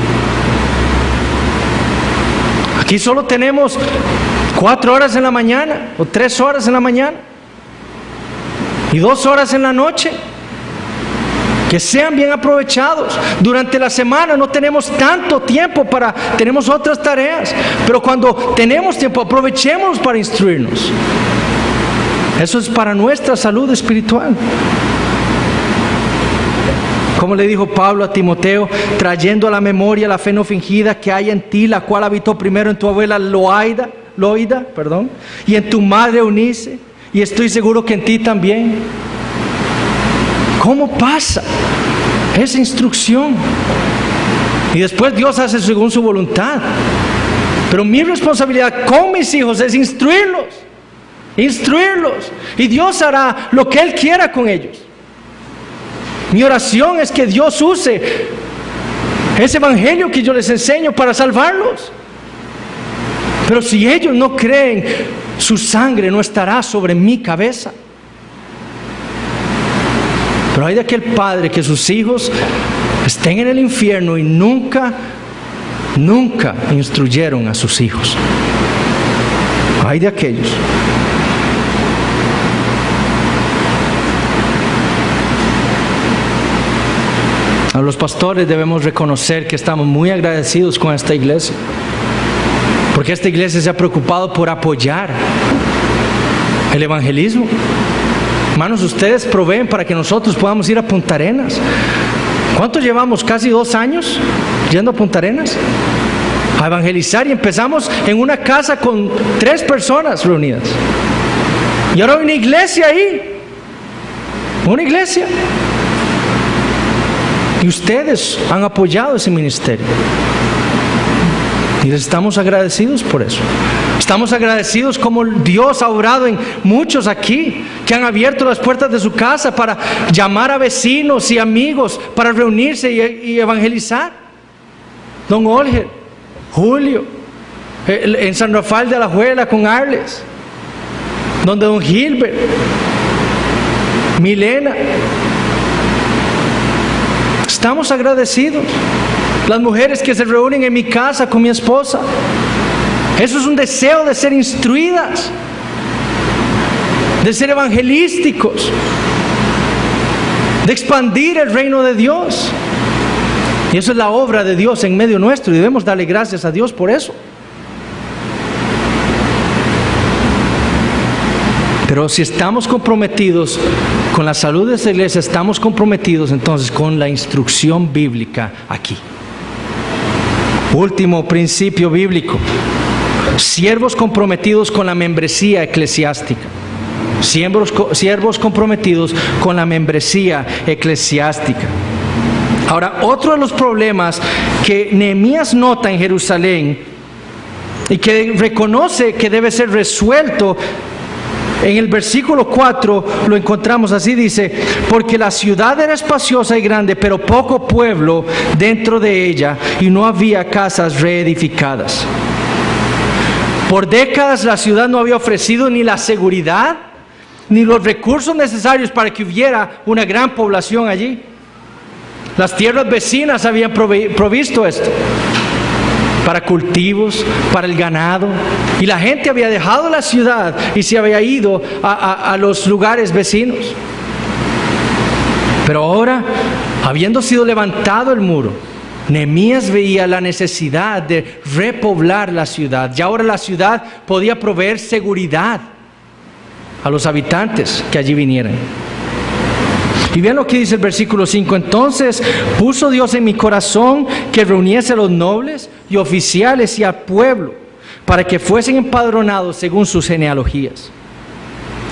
Aquí solo tenemos 4 horas en la mañana o 3 horas en la mañana y 2 horas en la noche. Que sean bien aprovechados. Durante la semana no tenemos tanto tiempo tenemos otras tareas. Pero cuando tenemos tiempo, aprovechemos para instruirnos. Eso es para nuestra salud espiritual. Como le dijo Pablo a Timoteo, trayendo a la memoria la fe no fingida que hay en ti, la cual habitó primero en tu abuela Loida, y en tu madre Eunice, y estoy seguro que en ti también. ¿Cómo pasa esa instrucción? Y después Dios hace según su voluntad. Pero mi responsabilidad con mis hijos es instruirlos. Y Dios hará lo que Él quiera con ellos. Mi oración es que Dios use ese evangelio que yo les enseño para salvarlos. Pero si ellos no creen, su sangre no estará sobre mi cabeza. Pero hay de aquel padre que sus hijos estén en el infierno y nunca instruyeron a sus hijos. Hay de aquellos. A los pastores debemos reconocer que estamos muy agradecidos con esta iglesia, porque esta iglesia se ha preocupado por apoyar el evangelismo. Hermanos, ustedes proveen para que nosotros podamos ir a Punta Arenas. ¿Cuánto llevamos? Casi 2 años yendo a Punta Arenas a evangelizar, y empezamos en una casa con 3 personas reunidas. Y ahora hay una iglesia ahí. Una iglesia. Y ustedes han apoyado ese ministerio. Y les estamos agradecidos por eso. Estamos agradecidos como Dios ha obrado en muchos aquí, que han abierto las puertas de su casa para llamar a vecinos y amigos, para reunirse y evangelizar. Don Olger, Julio, en San Rafael de Alajuela con Arles, donde don Gilbert, Milena. Estamos agradecidos. Las mujeres que se reúnen en mi casa con mi esposa, eso es un deseo de ser instruidas, de ser evangelísticos, de expandir el reino de Dios. Y eso es la obra de Dios en medio nuestro, y debemos darle gracias a Dios por eso. Pero si estamos comprometidos con la salud de esta iglesia, estamos comprometidos entonces con la instrucción bíblica aquí. Último principio bíblico: siervos comprometidos con la membresía eclesiástica. Siervos comprometidos con la membresía eclesiástica. Ahora, otro de los problemas que Nehemías nota en Jerusalén y que reconoce que debe ser resuelto, en el versículo 4 lo encontramos así, dice: porque la ciudad era espaciosa y grande, pero poco pueblo dentro de ella, y no había casas reedificadas. Por décadas la ciudad no había ofrecido ni la seguridad ni los recursos necesarios para que hubiera una gran población allí. Las tierras vecinas habían provisto esto para cultivos, para el ganado, y la gente había dejado la ciudad y se había ido a los lugares vecinos. Pero ahora, habiendo sido levantado el muro, Nehemías veía la necesidad de repoblar la ciudad, y ahora la ciudad podía proveer seguridad a los habitantes que allí vinieran. Y vean lo que dice el versículo 5. Entonces puso Dios en mi corazón que reuniese a los nobles y oficiales y al pueblo, para que fuesen empadronados según sus genealogías.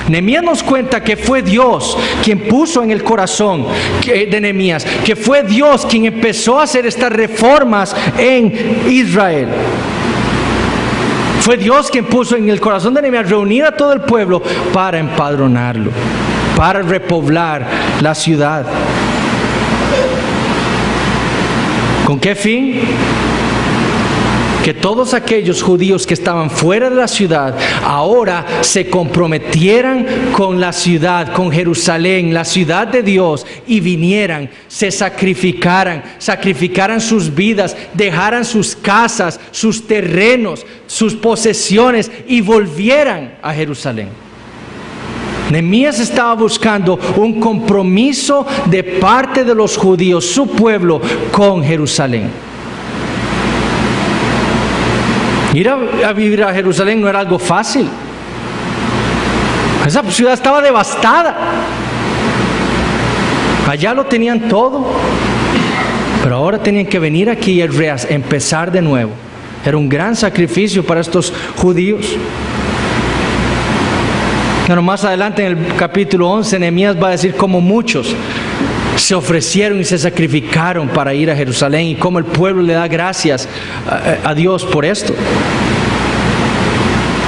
Nehemías nos cuenta que fue Dios quien puso en el corazón de Nehemías, que fue Dios quien empezó a hacer estas reformas en Israel. Fue Dios quien puso en el corazón de Nehemías reunir a todo el pueblo para empadronarlo, para repoblar la ciudad. ¿Con qué fin? Que todos aquellos judíos que estaban fuera de la ciudad ahora se comprometieran con la ciudad, con Jerusalén, la ciudad de Dios, y vinieran, se sacrificaran sus vidas, dejaran sus casas, sus terrenos, sus posesiones y volvieran a Jerusalén. Nehemías estaba buscando un compromiso de parte de los judíos, su pueblo, con Jerusalén. Ir a vivir a Jerusalén no era algo fácil. Esa ciudad estaba devastada. Allá lo tenían todo, pero ahora tenían que venir aquí y empezar de nuevo. Era un gran sacrificio para estos judíos. Pero más adelante en el capítulo 11, Nehemías va a decir cómo muchos se ofrecieron y se sacrificaron para ir a Jerusalén, y cómo el pueblo le da gracias a Dios por esto,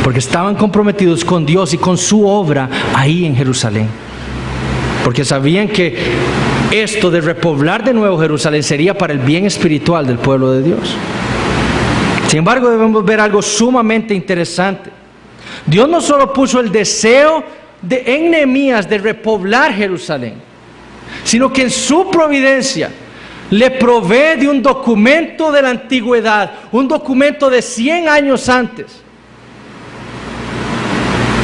porque estaban comprometidos con Dios y con su obra ahí en Jerusalén, porque sabían que esto de repoblar de nuevo Jerusalén sería para el bien espiritual del pueblo de Dios. Sin embargo, debemos ver algo sumamente interesante. Dios no solo puso el deseo en Nehemías de repoblar Jerusalén, sino que en su providencia le provee de un documento de la antigüedad, un documento de 100 años antes,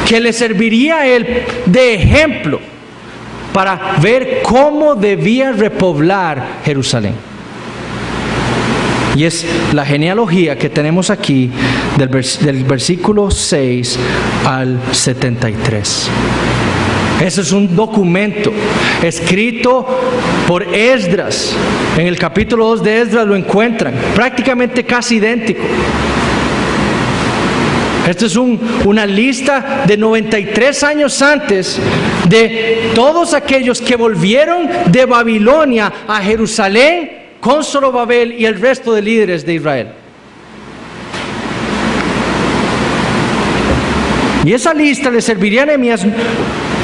que le serviría a él de ejemplo para ver cómo debía repoblar Jerusalén. Y es la genealogía que tenemos aquí del versículo 6 al 73. Ese es un documento escrito por Esdras. En el capítulo 2 de Esdras lo encuentran, prácticamente casi idéntico. Esta es una lista de 93 años antes de todos aquellos que volvieron de Babilonia a Jerusalén con Zorobabel y el resto de líderes de Israel. Y esa lista le serviría a Nehemías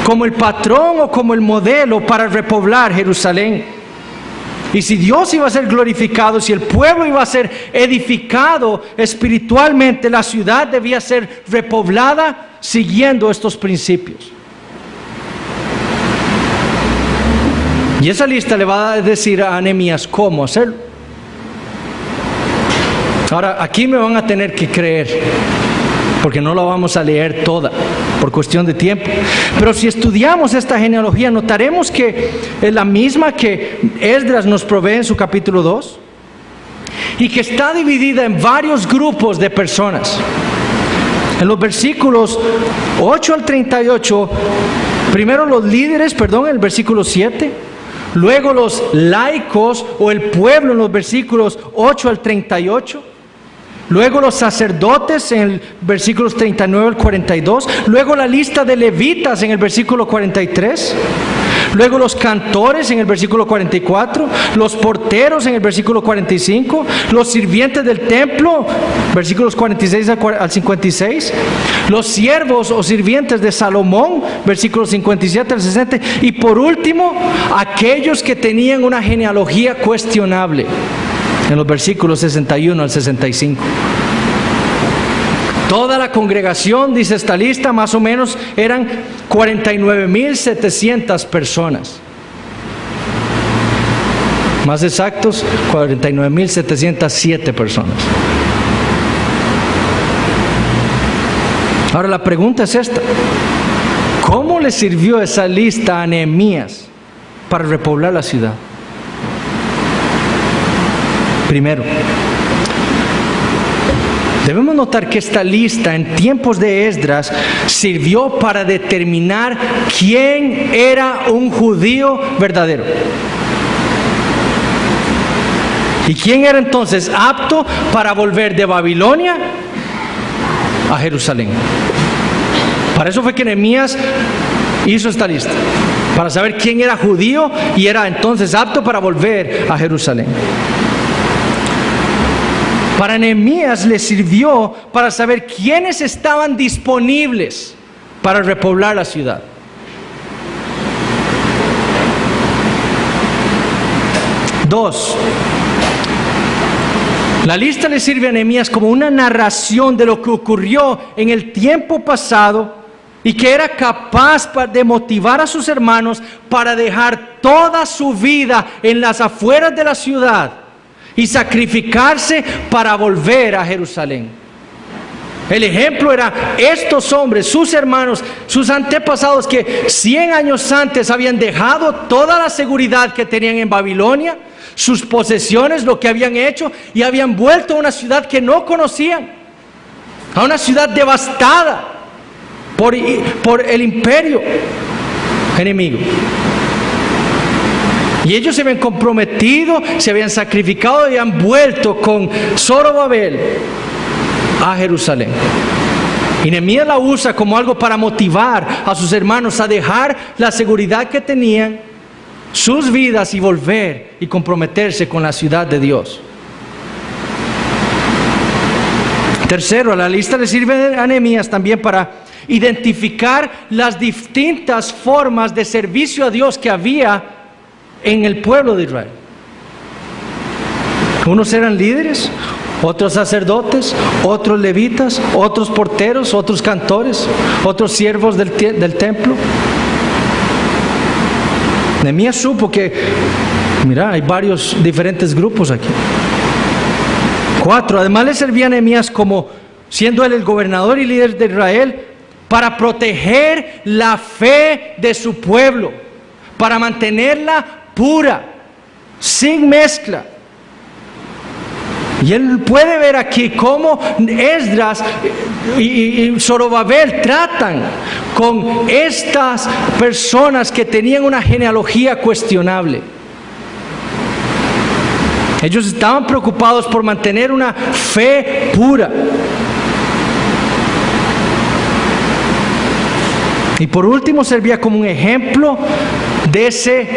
como el patrón o como el modelo para repoblar Jerusalén. Y si Dios iba a ser glorificado, si el pueblo iba a ser edificado espiritualmente, la ciudad debía ser repoblada siguiendo estos principios. Y esa lista le va a decir a Nehemías cómo hacerlo. Ahora, aquí me van a tener que creer, porque no la vamos a leer toda por cuestión de tiempo. Pero si estudiamos esta genealogía, notaremos que es la misma que Esdras nos provee en su capítulo 2 y que está dividida en varios grupos de personas. En los versículos 8 al 38, primero los líderes, en el versículo 7, luego los laicos o el pueblo en los versículos 8 al 38, luego los sacerdotes en el versículos 39 al 42, luego la lista de levitas en el versículo 43, luego los cantores en el versículo 44, los porteros en el versículo 45, los sirvientes del templo, versículos 46 al 56, los siervos o sirvientes de Salomón, versículos 57 al 60, y por último, aquellos que tenían una genealogía cuestionable, en los versículos 61 al 65. Toda la congregación, dice esta lista, más o menos eran 49,700 personas. Más exactos, 49,707 personas. Ahora la pregunta es esta: ¿cómo le sirvió esa lista a Nehemías para repoblar la ciudad? Primero, debemos notar que esta lista en tiempos de Esdras sirvió para determinar quién era un judío verdadero y quién era entonces apto para volver de Babilonia a Jerusalén. Para eso fue que Nehemías hizo esta lista, para saber quién era judío y era entonces apto para volver a Jerusalén. Para Nehemías le sirvió para saber quiénes estaban disponibles para repoblar la ciudad. Dos, la lista le sirve a Nehemías como una narración de lo que ocurrió en el tiempo pasado y que era capaz de motivar a sus hermanos para dejar toda su vida en las afueras de la ciudad y sacrificarse para volver a Jerusalén. El ejemplo era estos hombres, sus hermanos, sus antepasados que 100 años antes habían dejado toda la seguridad que tenían en Babilonia, sus posesiones, lo que habían hecho, y habían vuelto a una ciudad que no conocían, a una ciudad devastada por el imperio enemigo. Y ellos se habían comprometido, se habían sacrificado y habían vuelto con Zorobabel a Jerusalén. Y Nehemías la usa como algo para motivar a sus hermanos a dejar la seguridad que tenían, sus vidas, y volver y comprometerse con la ciudad de Dios. Tercero, la lista le sirve a Nehemías también para identificar las distintas formas de servicio a Dios que había en el pueblo de Israel. Unos eran líderes, otros sacerdotes, otros levitas, otros porteros, otros cantores, otros siervos del templo. Nehemías supo que, mira, hay varios diferentes grupos aquí. 4, además le servía a Nehemías como, siendo él el gobernador y líder de Israel, para proteger la fe de su pueblo, para mantenerla pura, sin mezcla. Y él puede ver aquí cómo Esdras y Zorobabel tratan con estas personas que tenían una genealogía cuestionable. Ellos estaban preocupados por mantener una fe pura. Y por último servía como un ejemplo de ese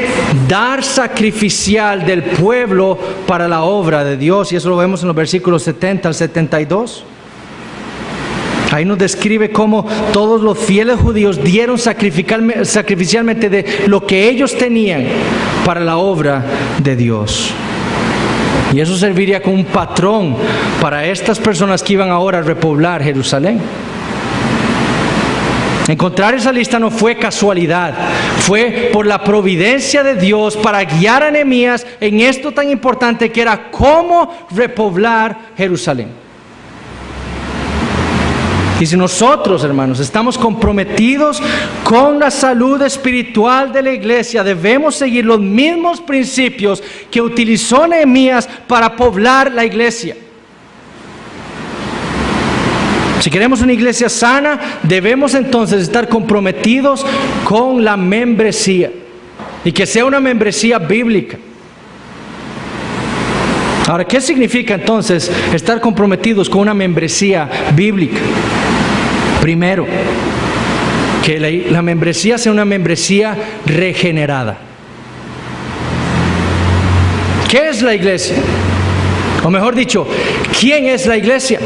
dar sacrificial del pueblo para la obra de Dios. Y eso lo vemos en los versículos 70 al 72. Ahí nos describe cómo todos los fieles judíos dieron sacrificialmente de lo que ellos tenían para la obra de Dios. Y eso serviría como un patrón para estas personas que iban ahora a repoblar Jerusalén. Encontrar esa lista no fue casualidad, fue por la providencia de Dios para guiar a Nehemías en esto tan importante que era cómo repoblar Jerusalén. Y si nosotros, hermanos, estamos comprometidos con la salud espiritual de la iglesia, debemos seguir los mismos principios que utilizó Nehemías para poblar la iglesia. Si queremos una iglesia sana, debemos entonces estar comprometidos con la membresía. Y que sea una membresía bíblica. Ahora, ¿qué significa entonces estar comprometidos con una membresía bíblica? Primero, que la membresía sea una membresía regenerada. ¿Qué es la iglesia? O mejor dicho, ¿quién es la iglesia?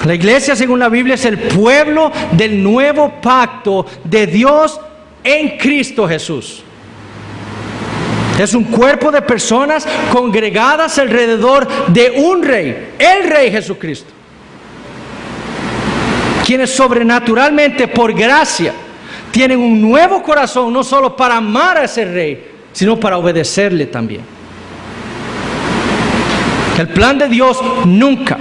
La iglesia, según la Biblia, es el pueblo del nuevo pacto de Dios en Cristo Jesús. Es un cuerpo de personas congregadas alrededor de un rey, el Rey Jesucristo, quienes sobrenaturalmente, por gracia, tienen un nuevo corazón, no solo para amar a ese rey, sino para obedecerle también. El plan de Dios nunca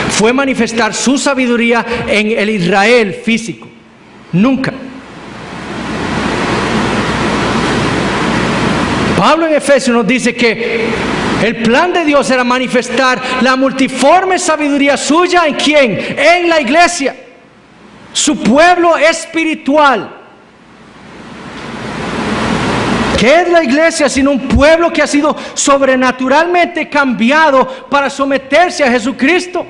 fue manifestar su sabiduría en el Israel físico. Nunca. Pablo en Efesios nos dice que el plan de Dios era manifestar la multiforme sabiduría suya ¿en quién? En la iglesia. Su pueblo espiritual. ¿Qué es la iglesia sino un pueblo que ha sido sobrenaturalmente cambiado para someterse a Jesucristo?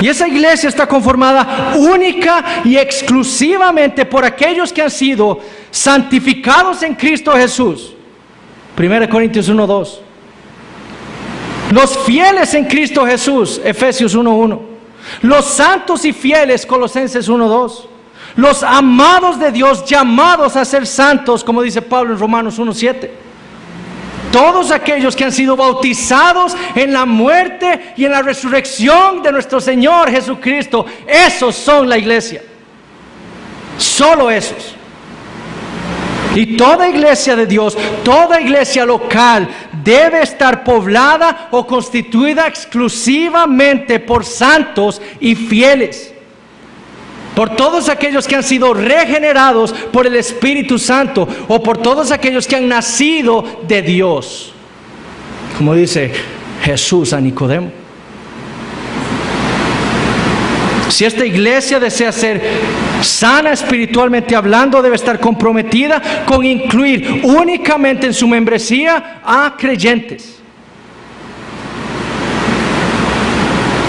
Y esa iglesia está conformada única y exclusivamente por aquellos que han sido santificados en Cristo Jesús. 1 Corintios 1:2. Los fieles en Cristo Jesús, Efesios 1:1. Los santos y fieles, Colosenses 1:2. Los amados de Dios, llamados a ser santos, como dice Pablo en Romanos 1:7. Todos aquellos que han sido bautizados en la muerte y en la resurrección de nuestro Señor Jesucristo, esos son la iglesia. Solo esos. Y toda iglesia de Dios, toda iglesia local debe estar poblada o constituida exclusivamente por santos y fieles. Por todos aquellos que han sido regenerados por el Espíritu Santo o por todos aquellos que han nacido de Dios. Como dice Jesús a Nicodemo. Si esta iglesia desea ser sana espiritualmente hablando, debe estar comprometida con incluir únicamente en su membresía a creyentes.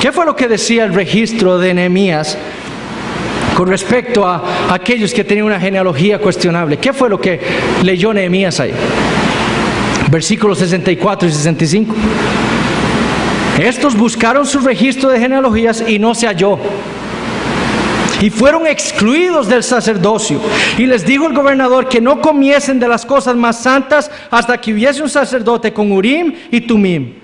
¿Qué fue lo que decía el registro de Nehemías con respecto a aquellos que tenían una genealogía cuestionable? ¿Qué fue lo que leyó Nehemías ahí? Versículos 64 y 65. Estos buscaron su registro de genealogías y no se halló. Y fueron excluidos del sacerdocio. Y les dijo el gobernador que no comiesen de las cosas más santas hasta que hubiese un sacerdote con Urim y Tumim.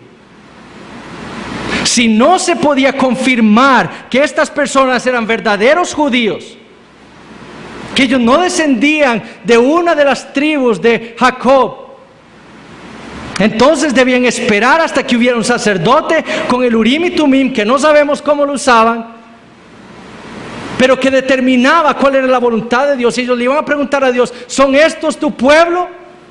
Si no se podía confirmar que estas personas eran verdaderos judíos, que ellos no descendían de una de las tribus de Jacob, entonces debían esperar hasta que hubiera un sacerdote con el Urim y Tumim, que no sabemos cómo lo usaban, pero que determinaba cuál era la voluntad de Dios. Y ellos le iban a preguntar a Dios, ¿son estos tu pueblo?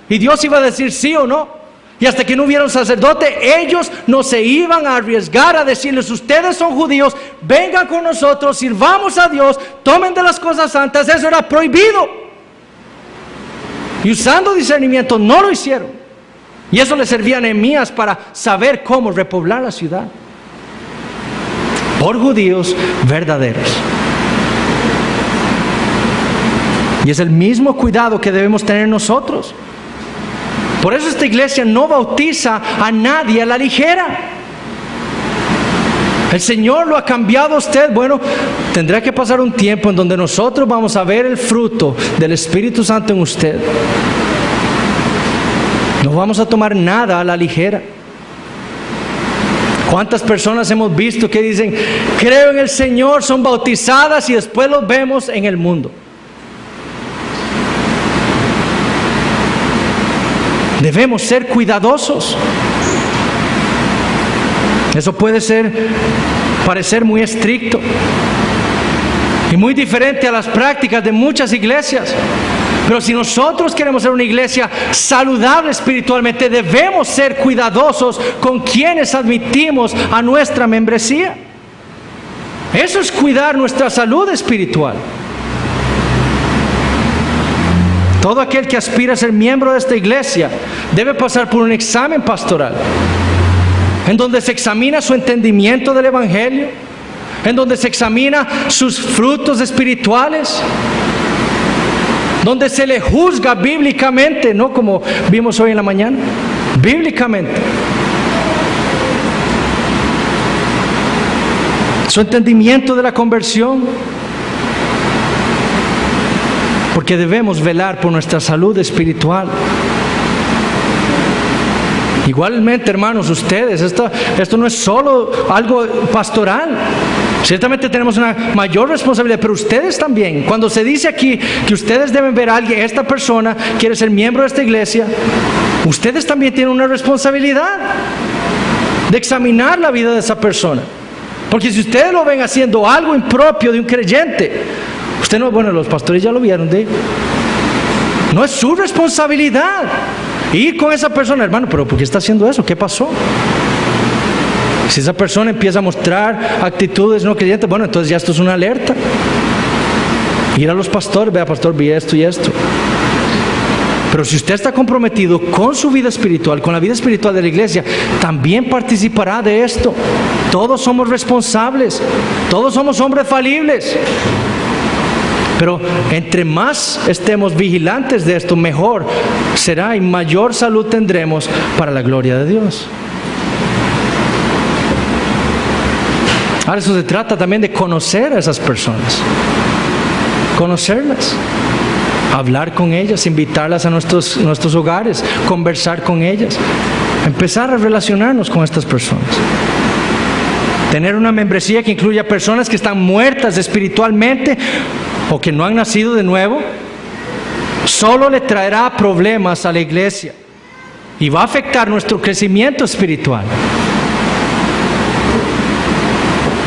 Y Dios iba a decir sí o no. Y hasta que no hubiera un sacerdote, ellos no se iban a arriesgar a decirles: ustedes son judíos, vengan con nosotros, sirvamos a Dios, tomen de las cosas santas. Eso era prohibido. Y usando discernimiento no lo hicieron. Y eso le servía a Nehemías para saber cómo repoblar la ciudad por judíos verdaderos. Y es el mismo cuidado que debemos tener nosotros. Por eso esta iglesia no bautiza a nadie a la ligera. El Señor lo ha cambiado a usted. Bueno, tendrá que pasar un tiempo en donde nosotros vamos a ver el fruto del Espíritu Santo en usted. No vamos a tomar nada a la ligera. ¿Cuántas personas hemos visto que dicen: creo en el Señor, son bautizadas, y después los vemos en el mundo? Debemos ser cuidadosos. Eso puede parecer muy estricto y muy diferente a las prácticas de muchas iglesias. Pero si nosotros queremos ser una iglesia saludable espiritualmente, debemos ser cuidadosos con quienes admitimos a nuestra membresía. Eso es cuidar nuestra salud espiritual. Todo aquel que aspira a ser miembro de esta iglesia debe pasar por un examen pastoral, en donde se examina su entendimiento del Evangelio, en donde se examina sus frutos espirituales, donde se le juzga bíblicamente, no como vimos hoy en la mañana, bíblicamente. Su entendimiento de la conversión. Porque debemos velar por nuestra salud espiritual. Igualmente, hermanos, ustedes, esto no es solo algo pastoral. Ciertamente tenemos una mayor responsabilidad, pero ustedes también. Cuando se dice aquí que ustedes deben ver a alguien, esta persona quiere ser miembro de esta iglesia, ustedes también tienen una responsabilidad de examinar la vida de esa persona. Porque si ustedes lo ven haciendo algo impropio de un creyente, usted no, bueno, los pastores ya lo vieron, no es su responsabilidad ir con esa persona. Hermano, pero ¿por qué está haciendo eso? ¿Qué pasó? Si esa persona empieza a mostrar actitudes no creyentes, bueno, entonces ya esto es una alerta. Ir a los pastores: vea, pastor, vi esto y esto. Pero si usted está comprometido con su vida espiritual, con la vida espiritual de la iglesia, también participará de esto. Todos somos responsables, todos somos hombres falibles. Pero entre más estemos vigilantes de esto, mejor será y mayor salud tendremos para la gloria de Dios. Ahora, eso se trata también de conocer a esas personas, conocerlas, hablar con ellas, invitarlas a nuestros hogares, conversar con ellas, empezar a relacionarnos con estas personas. Tener una membresía que incluya personas que están muertas espiritualmente o que no han nacido de nuevo, solo le traerá problemas a la iglesia y va a afectar nuestro crecimiento espiritual.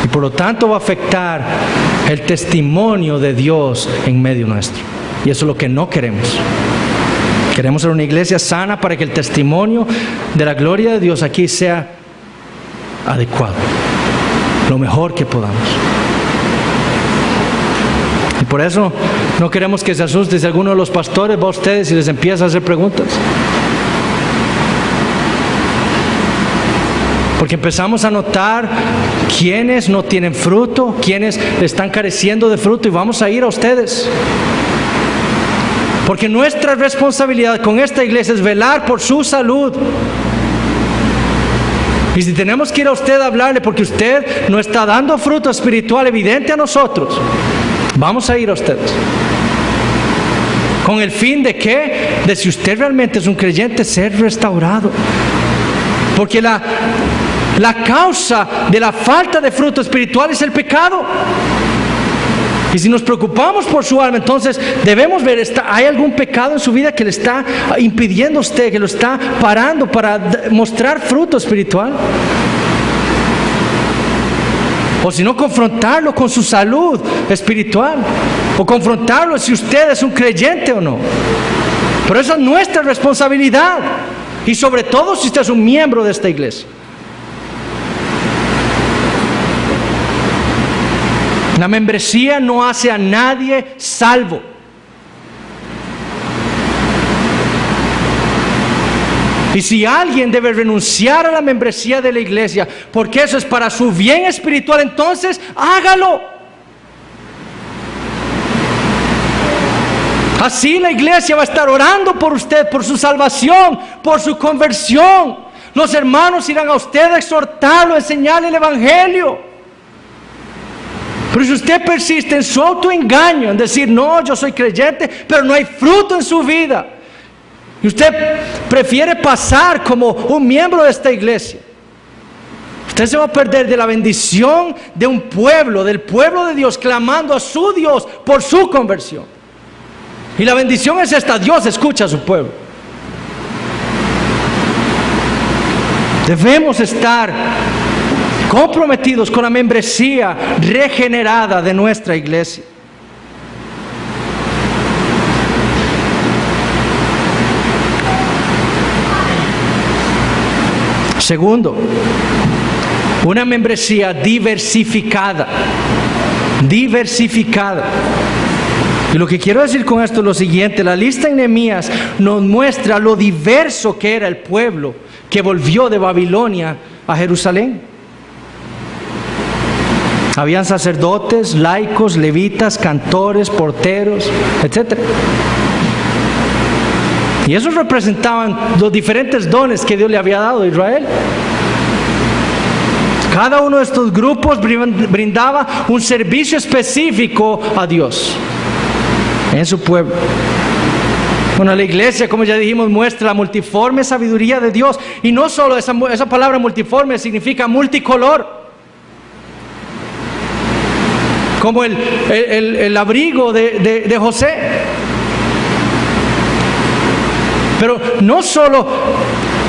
Y por lo tanto va a afectar el testimonio de Dios en medio nuestro. Y eso es lo que no queremos. Queremos ser una iglesia sana para que el testimonio de la gloria de Dios aquí sea adecuado, lo mejor que podamos. Y por eso no queremos que se asuste si alguno de los pastores va a ustedes y les empieza a hacer preguntas. Porque empezamos a notar quiénes no tienen fruto, quiénes están careciendo de fruto, y vamos a ir a ustedes. Porque nuestra responsabilidad con esta iglesia es velar por su salud. Y si tenemos que ir a usted a hablarle porque usted no está dando fruto espiritual evidente a nosotros, vamos a ir a ustedes. ¿Con el fin de qué? De, si usted realmente es un creyente, ser restaurado. Porque la causa de la falta de fruto espiritual es el pecado. Y si nos preocupamos por su alma, entonces debemos ver, ¿hay algún pecado en su vida que le está impidiendo a usted, que lo está parando para mostrar fruto espiritual? O si no, confrontarlo con su salud espiritual, o confrontarlo si usted es un creyente o no. Pero esa es nuestra responsabilidad. Y sobre todo si usted es un miembro de esta iglesia. La membresía no hace a nadie salvo. Y si alguien debe renunciar a la membresía de la iglesia, porque eso es para su bien espiritual, entonces hágalo. Así la iglesia va a estar orando por usted, por su salvación, por su conversión. Los hermanos irán a usted a exhortarlo, a enseñarle el evangelio. Pero si usted persiste en su autoengaño, en decir, no, yo soy creyente, pero no hay fruto en su vida, y usted prefiere pasar como un miembro de esta iglesia, usted se va a perder de la bendición de un pueblo, del pueblo de Dios, clamando a su Dios por su conversión. Y la bendición es esta: Dios escucha a su pueblo. Debemos estar comprometidos con la membresía regenerada de nuestra iglesia. Segundo, una membresía diversificada. Diversificada. Y lo que quiero decir con esto es lo siguiente: la lista en Nehemías nos muestra lo diverso que era el pueblo que volvió de Babilonia a Jerusalén. Habían sacerdotes, laicos, levitas, cantores, porteros, etc. Y esos representaban los diferentes dones que Dios le había dado a Israel. Cada uno de estos grupos brindaba un servicio específico a Dios en su pueblo. Bueno, la iglesia, como ya dijimos, muestra la multiforme sabiduría de Dios. Y no solo esa palabra multiforme significa multicolor. Como el abrigo de José. Pero no solo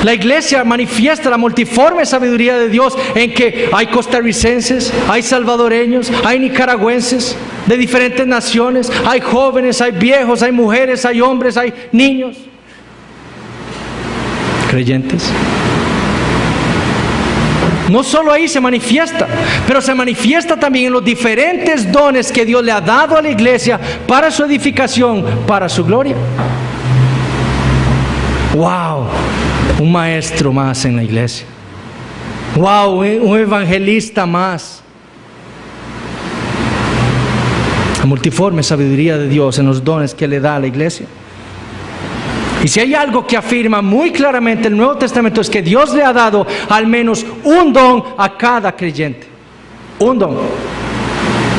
la iglesia manifiesta la multiforme sabiduría de Dios en que hay costarricenses, hay salvadoreños, hay nicaragüenses de diferentes naciones, hay jóvenes, hay viejos, hay mujeres, hay hombres, hay niños, creyentes. No solo ahí se manifiesta, pero se manifiesta también en los diferentes dones que Dios le ha dado a la iglesia para su edificación, para su gloria. ¡Wow! Un maestro más en la iglesia. ¡Wow! Un evangelista más. La multiforme sabiduría de Dios en los dones que le da a la iglesia. Y si hay algo que afirma muy claramente el Nuevo Testamento, es que Dios le ha dado al menos un don a cada creyente. Un don.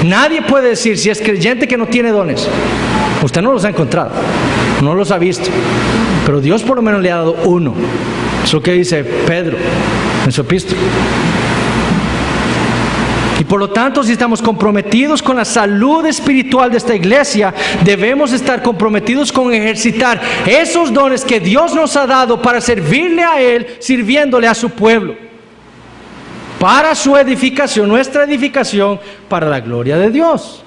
Nadie puede decir si es creyente que no tiene dones. Usted no los ha encontrado, no los ha visto, pero Dios por lo menos le ha dado uno. Eso que dice Pedro en su epístola. Y por lo tanto, si estamos comprometidos con la salud espiritual de esta iglesia, debemos estar comprometidos con ejercitar esos dones que Dios nos ha dado para servirle a Él, sirviéndole a su pueblo, para su edificación, nuestra edificación, para la gloria de Dios.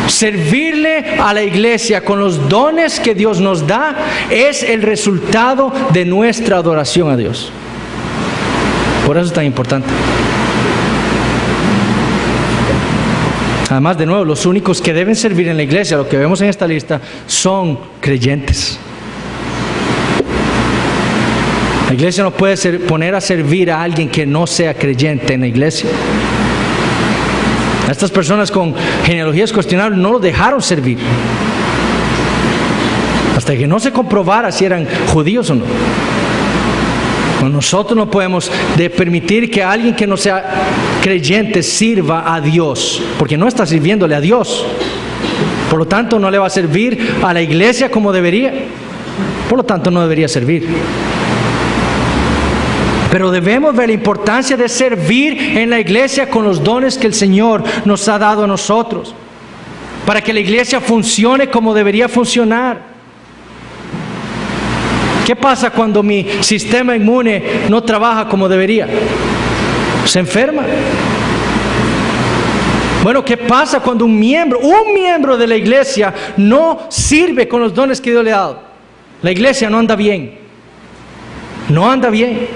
Servirle a la iglesia con los dones que Dios nos da es el resultado de nuestra adoración a Dios. Por eso es tan importante. Además, de nuevo, los únicos que deben servir en la iglesia, lo que vemos en esta lista, son creyentes. La iglesia no puede poner a servir a alguien que no sea creyente en la iglesia. A estas personas con genealogías cuestionables no los dejaron servir hasta que no se comprobara si eran judíos o no. Nosotros no podemos permitir que alguien que no sea creyente sirva a Dios, porque no está sirviéndole a Dios. Por lo tanto, no le va a servir a la iglesia como debería. Por lo tanto, no debería servir. Pero debemos ver la importancia de servir en la iglesia con los dones que el Señor nos ha dado a nosotros, para que la iglesia funcione como debería funcionar. ¿Qué pasa cuando mi sistema inmune no trabaja como debería? Se enferma. Bueno, ¿qué pasa cuando un miembro de la iglesia no sirve con los dones que Dios le ha dado? La iglesia no anda bien. No anda bien.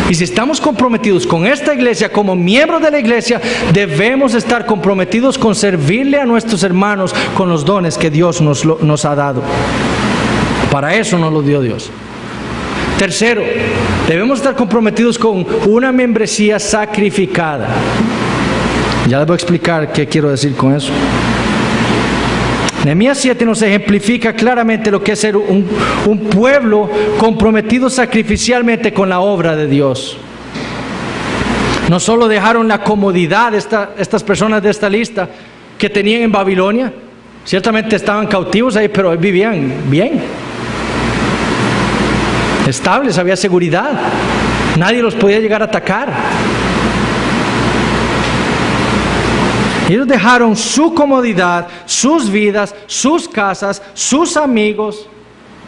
Y si estamos comprometidos con esta iglesia, como miembros de la iglesia, debemos estar comprometidos con servirle a nuestros hermanos con los dones que Dios nos ha dado. Para eso nos lo dio Dios. Tercero, debemos estar comprometidos con una membresía sacrificada. Ya les voy a explicar qué quiero decir con eso. Nehemías 7 nos ejemplifica claramente lo que es ser un pueblo comprometido sacrificialmente con la obra de Dios. No solo dejaron la comodidad de estas personas de esta lista que tenían en Babilonia, ciertamente estaban cautivos ahí, pero vivían bien, estables, había seguridad, nadie los podía llegar a atacar. Ellos dejaron su comodidad, sus vidas, sus casas, sus amigos,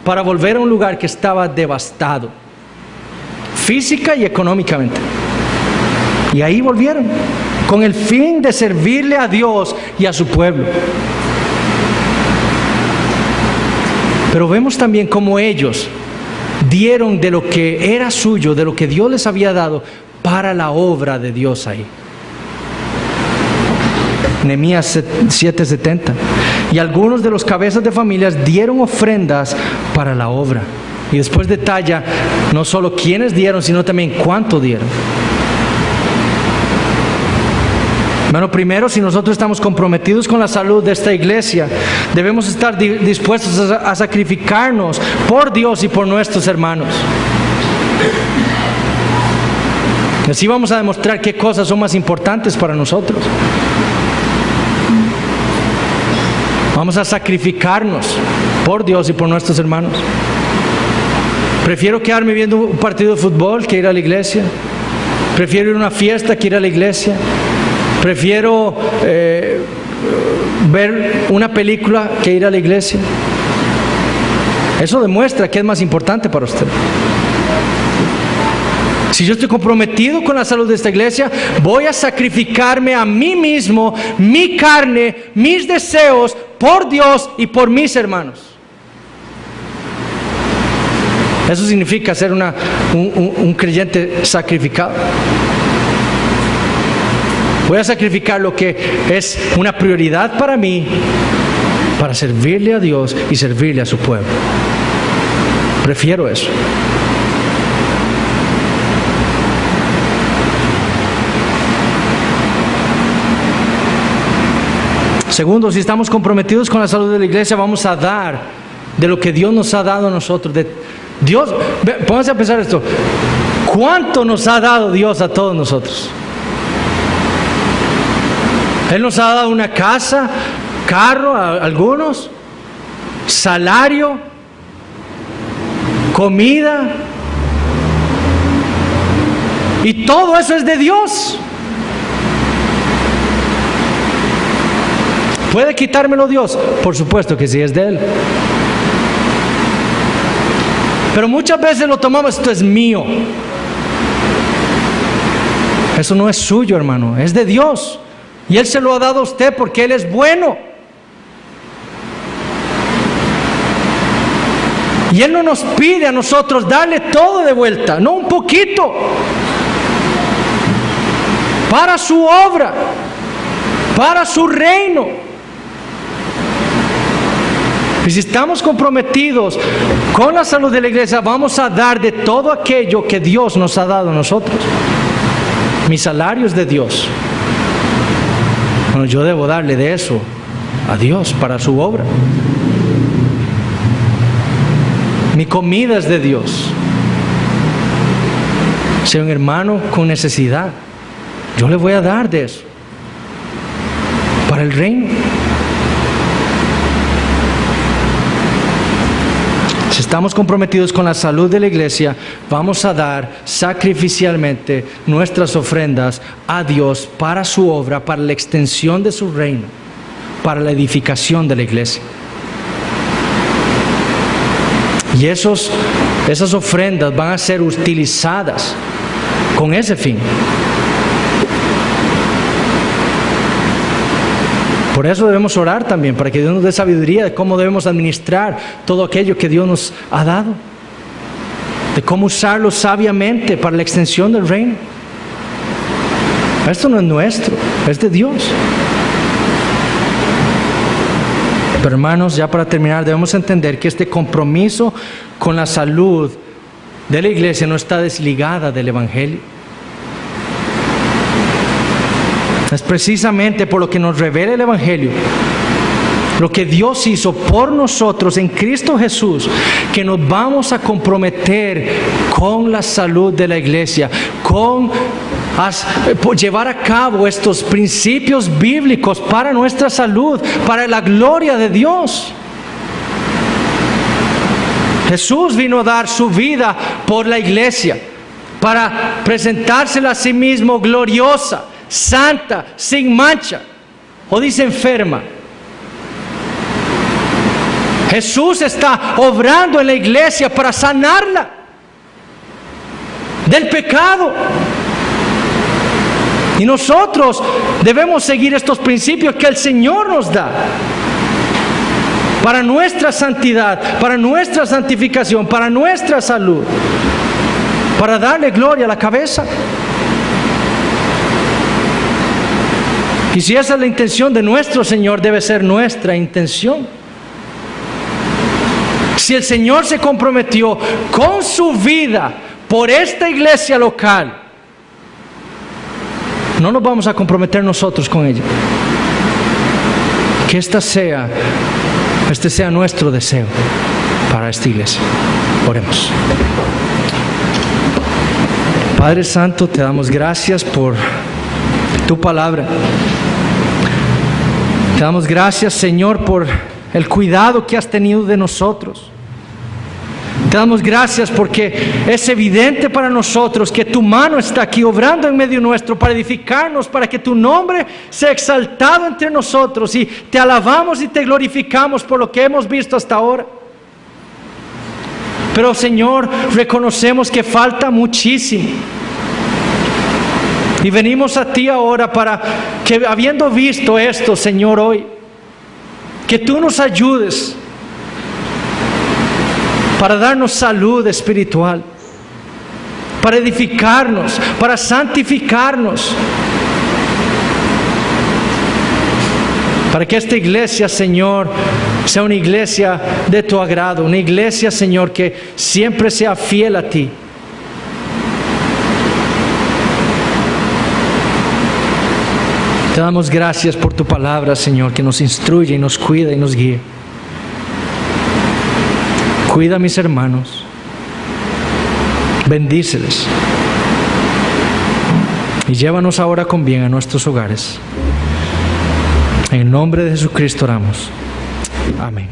para volver a un lugar que estaba devastado, física y económicamente. Y ahí volvieron, con el fin de servirle a Dios y a su pueblo. Pero vemos también cómo ellos dieron de lo que era suyo, de lo que Dios les había dado, para la obra de Dios ahí. Nehemías 7:70. Y algunos de los cabezas de familias dieron ofrendas para la obra. Y después detalla no solo quiénes dieron, sino también cuánto dieron. Bueno, primero, si nosotros estamos comprometidos con la salud de esta iglesia, debemos estar dispuestos a sacrificarnos por Dios y por nuestros hermanos. Y así vamos a demostrar qué cosas son más importantes para nosotros. Vamos a sacrificarnos por Dios y por nuestros hermanos. Prefiero quedarme viendo un partido de fútbol que ir a la iglesia. Prefiero ir a una fiesta que ir a la iglesia. Prefiero ver una película que ir a la iglesia. Eso demuestra que es más importante para usted. Si yo estoy comprometido con la salud de esta iglesia, voy a sacrificarme a mí mismo, mi carne, mis deseos, por Dios y por mis hermanos. Eso significa ser un creyente sacrificado. Voy a sacrificar lo que es una prioridad para mí, para servirle a Dios y servirle a su pueblo. Prefiero eso. Segundo, si estamos comprometidos con la salud de la iglesia, vamos a dar de lo que Dios nos ha dado a nosotros. Dios, pónganse a pensar esto. ¿Cuánto nos ha dado Dios a todos nosotros? Él nos ha dado una casa, carro a algunos, salario, comida. Y todo eso es de Dios. ¿Puede quitármelo Dios? Por supuesto que sí, es de Él. Pero muchas veces lo tomamos, esto es mío. Eso no es suyo, hermano, es de Dios. Y Él se lo ha dado a usted porque Él es bueno. Y Él no nos pide a nosotros darle todo de vuelta, no un poquito. Para su obra, para su reino. Y si estamos comprometidos con la salud de la iglesia, vamos a dar de todo aquello que Dios nos ha dado a nosotros. Mi salario es de Dios. Bueno, yo debo darle de eso a Dios para su obra. Mi comida es de Dios. Si hay un hermano con necesidad, yo le voy a dar de eso para el reino. Si estamos comprometidos con la salud de la iglesia, vamos a dar sacrificialmente nuestras ofrendas a Dios para su obra, para la extensión de su reino, para la edificación de la iglesia. Y esas ofrendas van a ser utilizadas con ese fin. Por eso debemos orar también, para que Dios nos dé sabiduría de cómo debemos administrar todo aquello que Dios nos ha dado, de cómo usarlo sabiamente para la extensión del reino. Esto no es nuestro, es de Dios. Pero hermanos, ya para terminar, debemos entender que este compromiso con la salud de la iglesia no está desligada del Evangelio. Es precisamente por lo que nos revela el Evangelio, lo que Dios hizo por nosotros en Cristo Jesús, que nos vamos a comprometer con la salud de la iglesia, por llevar a cabo estos principios bíblicos para nuestra salud, para la gloria de Dios. Jesús vino a dar su vida por la iglesia, para presentársela a sí mismo gloriosa, santa, sin mancha, o dice enferma. Jesús está obrando en la iglesia para sanarla del pecado. Y nosotros debemos seguir estos principios que el Señor nos da para nuestra santidad, para nuestra santificación, para nuestra salud, para darle gloria a la cabeza. Y si esa es la intención de nuestro Señor, debe ser nuestra intención. Si el Señor se comprometió con su vida por esta iglesia local, no nos vamos a comprometer nosotros con ella. Que este sea nuestro deseo para esta iglesia. Oremos. Padre Santo, te damos gracias por tu palabra. Te damos gracias, Señor, por el cuidado que has tenido de nosotros. Te damos gracias porque es evidente para nosotros que tu mano está aquí obrando en medio nuestro para edificarnos, para que tu nombre sea exaltado entre nosotros, y te alabamos y te glorificamos por lo que hemos visto hasta ahora. Pero, Señor, reconocemos que falta muchísimo. Y venimos a ti ahora para que, habiendo visto esto, Señor, hoy, que tú nos ayudes para darnos salud espiritual, para edificarnos, para santificarnos, para que esta iglesia, Señor, sea una iglesia de tu agrado, una iglesia, Señor, que siempre sea fiel a ti. Te damos gracias por tu palabra, Señor, que nos instruye y nos cuida y nos guía. Cuida a mis hermanos, bendíceles y llévanos ahora con bien a nuestros hogares. En el nombre de Jesucristo oramos. Amén.